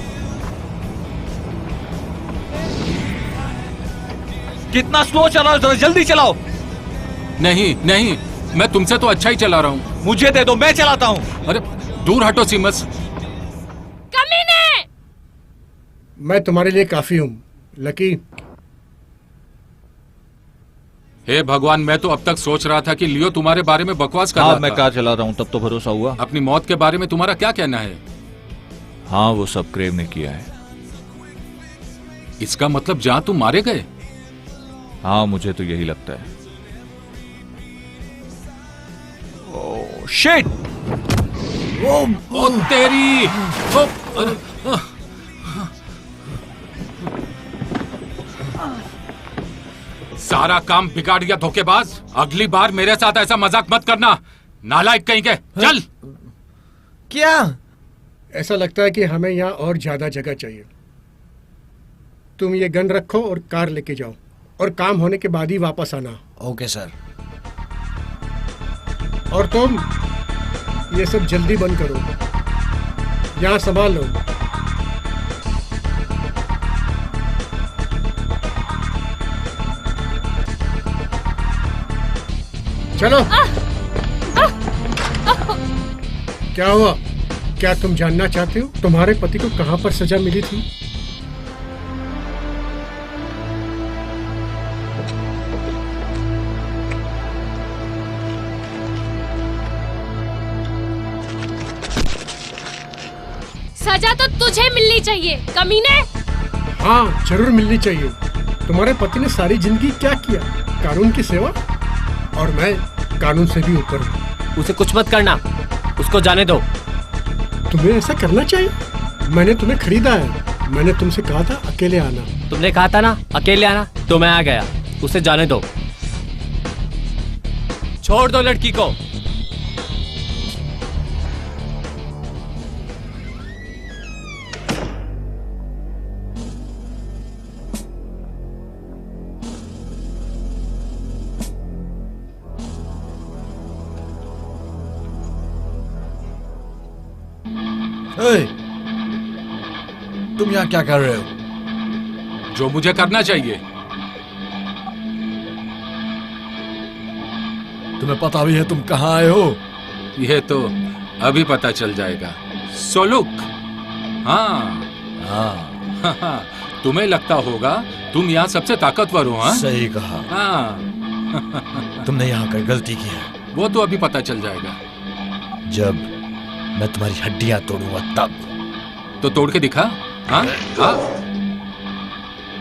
कितना स्लो चलाओ, थोड़ा जल्दी चलाओ। नहीं नहीं, मैं तुमसे तो अच्छा ही चला रहा हूँ। मुझे दे दो, मैं चलाता हूँ। अरे दूर हटो सीमस। कमीने! मैं तुम्हारे लिए काफी हूँ लकी। हे भगवान, मैं तो अब तक सोच रहा था कि लियो तुम्हारे बारे में बकवास कर रहा हाँ, था। मैं कार चला रहा हूँ, तब तो भरोसा हुआ। अपनी मौत के बारे में तुम्हारा क्या कहना है? हाँ, वो सब क्रेव ने किया है। इसका मतलब जहां तुम मारे गए? हाँ, मुझे तो यही लगता है। Oh shit! ओ तेरी! ओ, अरे, सारा काम बिगाड़ दिया धोखेबाज। अगली बार मेरे साथ ऐसा मजाक मत करना, नालायक कहीं के। चल। क्या? ऐसा लगता है कि हमें यहाँ और ज्यादा जगह चाहिए। तुम ये गन रखो और कार लेके जाओ, और काम होने के बाद ही वापस आना। Okay sir. और तुम ये सब जल्दी बंद करो, यहाँ संभाल लो। चलो। क्या हुआ? क्या तुम जानना चाहते हो तुम्हारे पति को कहां पर सजा मिली थी? सजा तो तुझे मिलनी चाहिए, कमीने। हाँ, जरूर मिलनी चाहिए। तुम्हारे पति ने सारी जिंदगी क्या किया? कानून की सेवा, और मैं कानून से भी ऊपर हूँ। उसे कुछ मत करना, उसको जाने दो। तुम्हें ऐसा करना चाहिए। मैंने तुम्हें खरीदा है। मैंने तुमसे कहा था अकेले आना। तुमने कहा था ना अकेले आना, तो मैं आ गया। उसे जाने दो, छोड़ दो लड़की को। तुम यहाँ क्या कर रहे हो? जो मुझे करना चाहिए। तुम्हें पता भी है तुम कहाँ आए हो? यह तो अभी पता चल जाएगा। सोलुक। हाँ हाँ, तुम्हें लगता होगा तुम यहाँ सबसे ताकतवर हो। हाँ, सही कहा। हाँ। तुमने यहाँ कर गलती की है। वो तो अभी पता चल जाएगा। जब मैं तुम्हारी हड्डियां तोड़ूंगा तब। तो तोड़ के दिखा। हाँ हाँ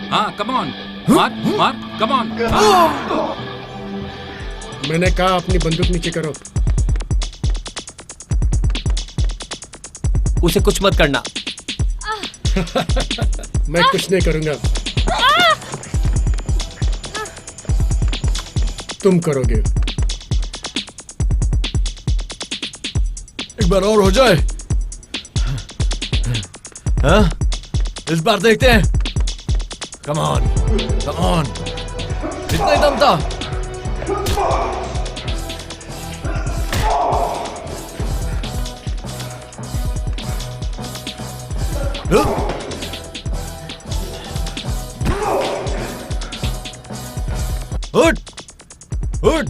हाँ, कम ऑन, मार मार, कम ऑन। मैंने कहा अपनी बंदूक नीचे करो। उसे कुछ मत करना। मैं कुछ नहीं करूंगा, तुम करोगे। एक बार और हो जाए। हाँ? इस बार देखते हैं। Come on, come on. इतना ही दम था। उठ, उठ।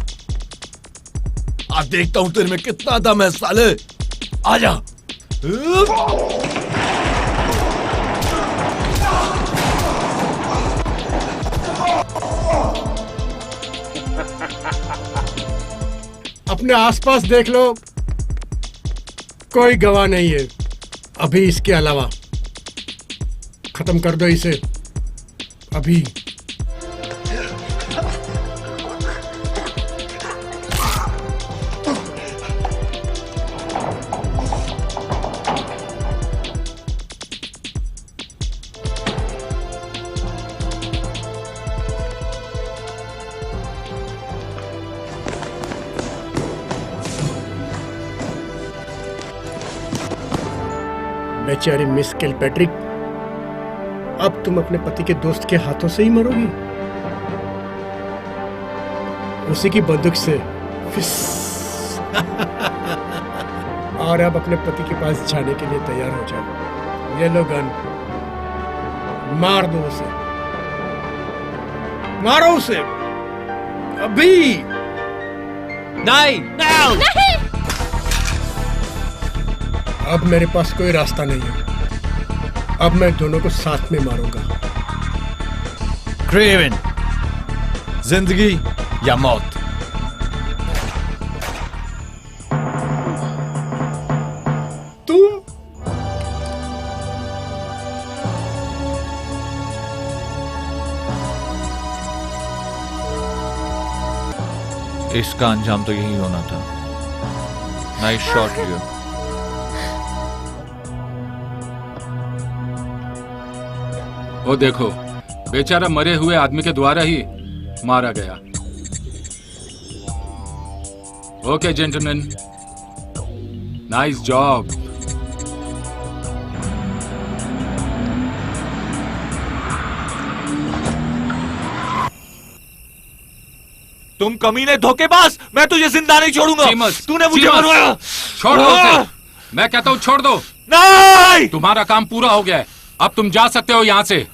आज देखता हूं तेरे में कितना दम है साले। आजा। अपने आसपास देख लो, कोई गवाह नहीं है अभी। इसके अलावा खत्म कर दो इसे अभी। बेचारी मिस किलपैट्रिक, अब तुम अपने पति के दोस्त के हाथों से ही मरोगी। उसी की बंदूक से फिस। और अब अपने पति के पास जाने के लिए तैयार हो जाओ। ये लो गन, मार दो उसे, मारो उसे अभी। नहीं, नहीं। अब मेरे पास कोई रास्ता नहीं है। अब मैं दोनों को साथ में मारूंगा। क्रेवन, जिंदगी या मौत? तुम इसका अंजाम तो यही होना था। नाइस शॉट लियो। वो देखो, बेचारा मरे हुए आदमी के द्वारा ही मारा गया। Okay gentleman, nice job. तुम कमीने धोखेबाज, मैं तुझे जिंदा नहीं छोड़ूंगा। तूने मुझे मरवाया। छोड़ दो उसे। मैं कहता हूँ छोड़ दो। नहीं, तुम्हारा काम पूरा हो गया है, अब तुम जा सकते हो यहाँ से।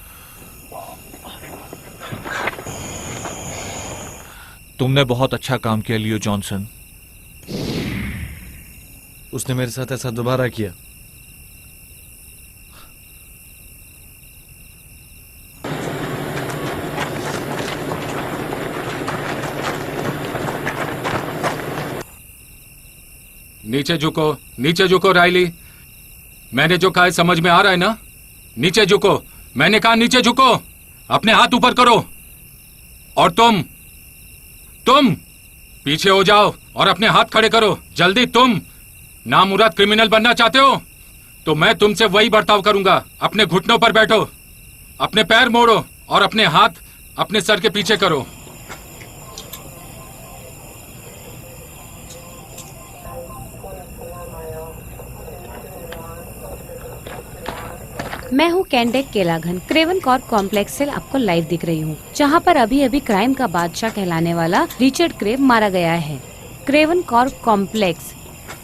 तुमने बहुत अच्छा काम किया लियो जॉनसन। उसने मेरे साथ ऐसा दोबारा किया। नीचे झुको राइली। मैंने जो कहा है समझ में आ रहा है ना? नीचे झुको, मैंने कहा नीचे झुको। अपने हाथ ऊपर करो। और तुम पीछे हो जाओ और अपने हाथ खड़े करो जल्दी। तुम नामुराद क्रिमिनल बनना चाहते हो तो मैं तुमसे वही बर्ताव करूंगा। अपने घुटनों पर बैठो, अपने पैर मोड़ो और अपने हाथ अपने सर के पीछे करो। मैं हूँ कैंडेक केलाघन, क्रेवन कॉर्प कॉम्प्लेक्स से आपको लाइव दिख रही हूँ, जहाँ पर अभी अभी क्राइम का बादशाह कहलाने वाला रिचर्ड क्रेव मारा गया है। क्रेवन कॉर्प कॉम्प्लेक्स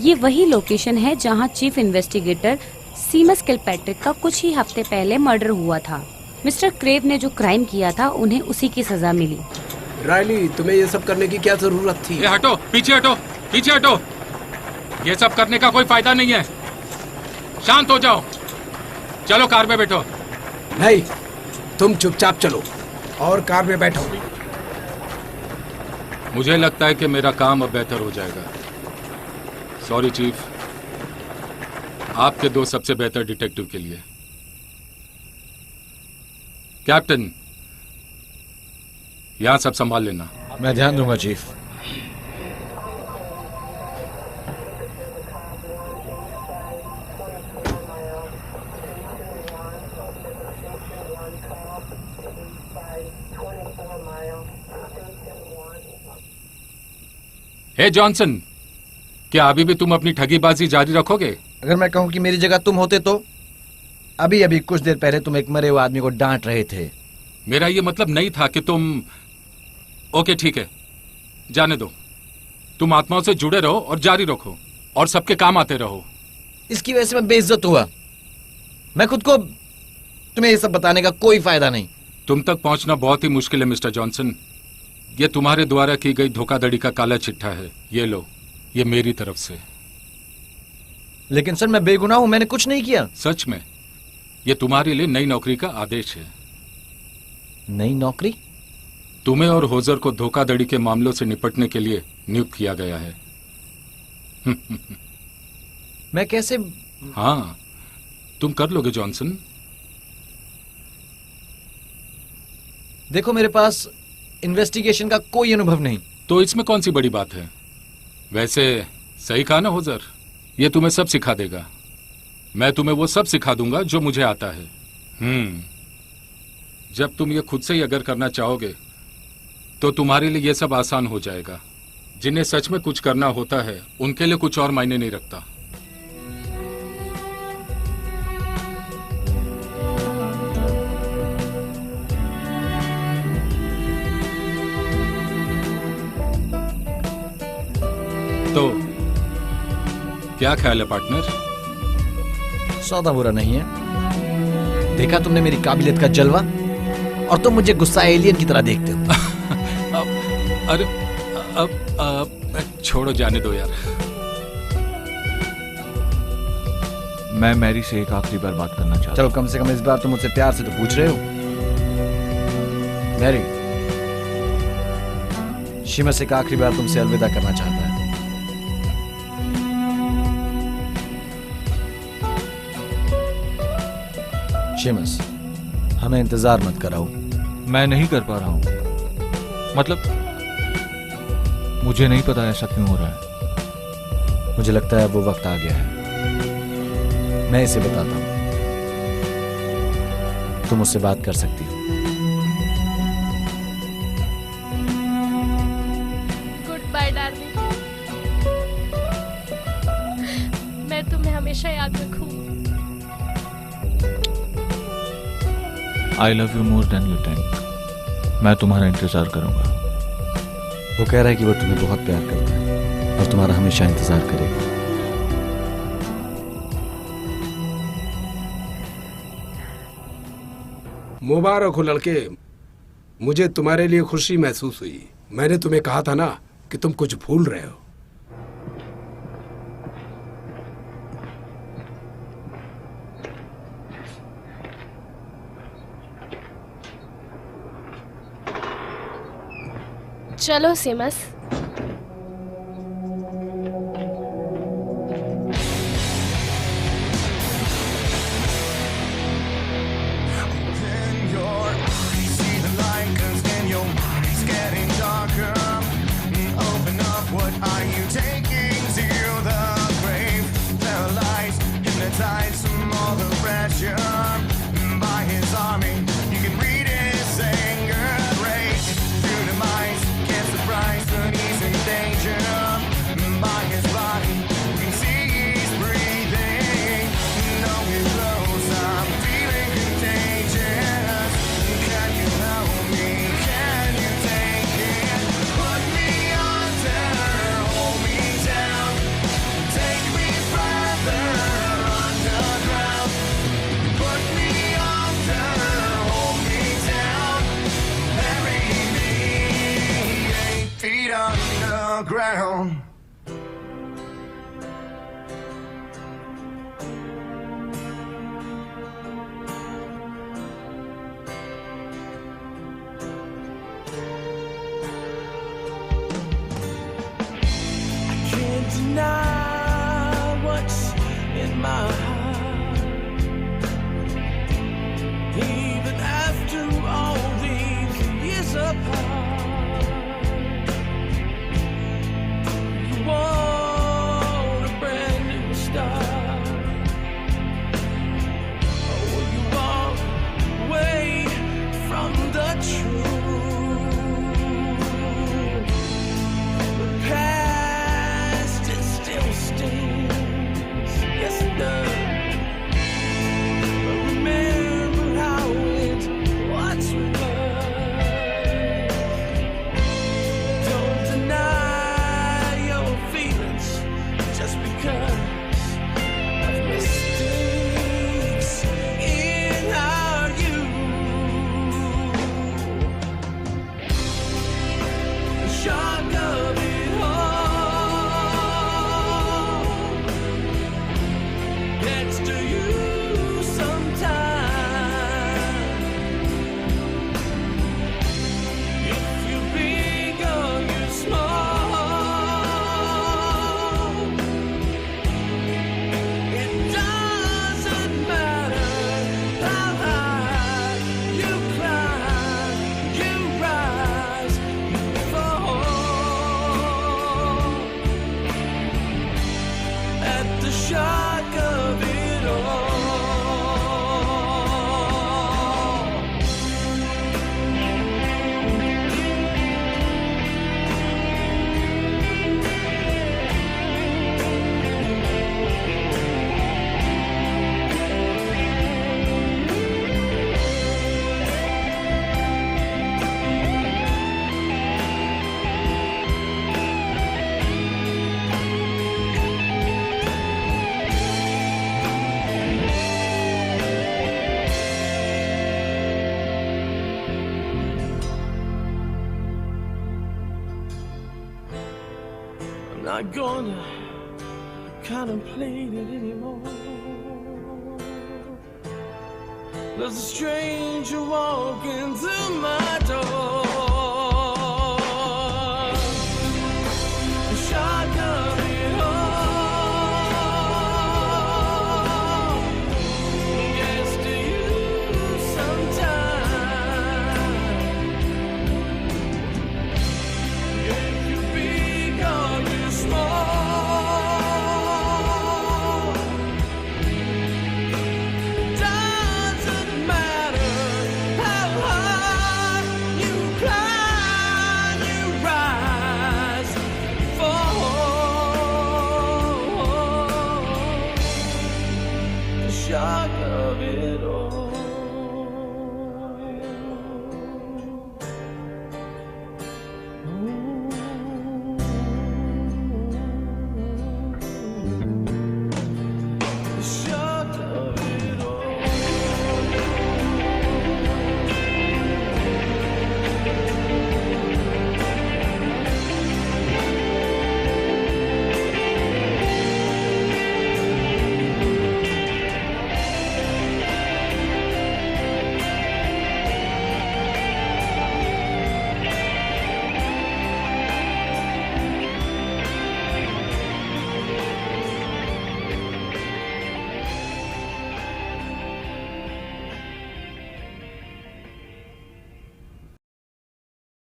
ये वही लोकेशन है जहाँ चीफ इन्वेस्टिगेटर सीमस किलपैट्रिक का कुछ ही हफ्ते पहले मर्डर हुआ था। मिस्टर क्रेव ने जो क्राइम किया था उन्हें उसी की सजा मिली। रायली, तुम्हें ये सब करने की क्या जरूरत थी? ये हटो, पीछे हटो, पीछे हटो। ये सब करने का कोई फायदा नहीं है। शांत हो जाओ। चलो कार में बैठो। नहीं, तुम चुपचाप चलो और कार में बैठो। मुझे लगता है कि मेरा काम अब बेहतर हो जाएगा। सॉरी चीफ, आपके दो सबसे बेहतर डिटेक्टिव के लिए। कैप्टन, यहां सब संभाल लेना। मैं ध्यान दूंगा चीफ। हे जॉनसन, क्या अभी भी तुम अपनी ठगीबाजी जारी रखोगे? अगर मैं कहूं कि मेरी जगह तुम होते तो अभी अभी कुछ देर पहले तुम एक मरे हुए आदमी को डांट रहे थे। मेरा ये मतलब नहीं था कि तुम। ओके ठीक है, जाने दो। तुम आत्माओं से जुड़े रहो और जारी रखो और सबके काम आते रहो। इसकी वजह से मैं बेइज्जत हुआ। मैं खुद को, तुम्हें ये सब बताने का कोई फायदा नहीं। तुम तक पहुंचना बहुत ही मुश्किल है मिस्टर जॉनसन। ये तुम्हारे द्वारा की गई धोखाधड़ी का काला चिट्ठा है। ये लो, ये मेरी तरफ से। लेकिन सर, मैं बेगुनाह हूं, मैंने कुछ नहीं किया। सच में ये तुम्हारे लिए नई नौकरी का आदेश है। नई नौकरी? तुम्हें और होजर को धोखाधड़ी के मामलों से निपटने के लिए नियुक्त किया गया है। मैं कैसे? हाँ, तुम कर लोगे जॉनसन। देखो, मेरे पास इन्वेस्टिगेशन का कोई अनुभव नहीं। तो इसमें कौन सी बड़ी बात है? वैसे सही कहा ना होजर, ये तुम्हें सब सिखा देगा। मैं तुम्हें वो सब सिखा दूंगा जो मुझे आता है। जब तुम ये खुद से ही अगर करना चाहोगे तो तुम्हारे लिए ये सब आसान हो जाएगा। जिन्हें सच में कुछ करना होता है उनके लिए कुछ और मायने नहीं रखता। तो क्या ख्याल है पार्टनर? सौदा बुरा नहीं है। देखा तुमने मेरी काबिलियत का जलवा, और तुम मुझे गुस्सा एलियन की तरह देखते हो। अरे अब छोड़ो, जाने दो यार। मैं मैरी से एक आखिरी बार बात करना चाहता हूं। चलो, कम से कम इस बार तुम मुझसे प्यार से तो पूछ रहे हो। मैरी, शिमस एक आखिरी बार तुमसे अलविदा करना चाहता है। शिमस, हमें इंतजार मत कराओ। मैं नहीं कर पा रहा हूं। मतलब मुझे नहीं पता ऐसा क्यों हो रहा है। मुझे लगता है अब वो वक्त आ गया है। मैं इसे बताता हूँ, तुम उससे बात कर सकती हो। गुड बाय डार्लिंग, मैं तुम्हें हमेशा याद रखूंगी। I love you more than you think. मैं तुम्हारा इंतजार करूंगा। वो कह रहा है कि वो तुम्हें बहुत प्यार करता है और तुम्हारा हमेशा इंतजार करेगा। मुबारक हो लड़के, मुझे तुम्हारे लिए खुशी महसूस हुई। मैंने तुम्हें कहा था ना कि तुम कुछ भूल रहे हो। चलो सीमस। Ground. I can't deny what's in my heart, even after all these years apart. Want a brand new start, or will you walk away from the truth? The past, it still stings, yes it does. But remember how it once was. Don't deny just because of mistakes in our youth. The shock of it all gets to you sometimes. If you're big or you're small, shock of it all. Not gonna contemplate it anymore. There's a stranger walking through my door.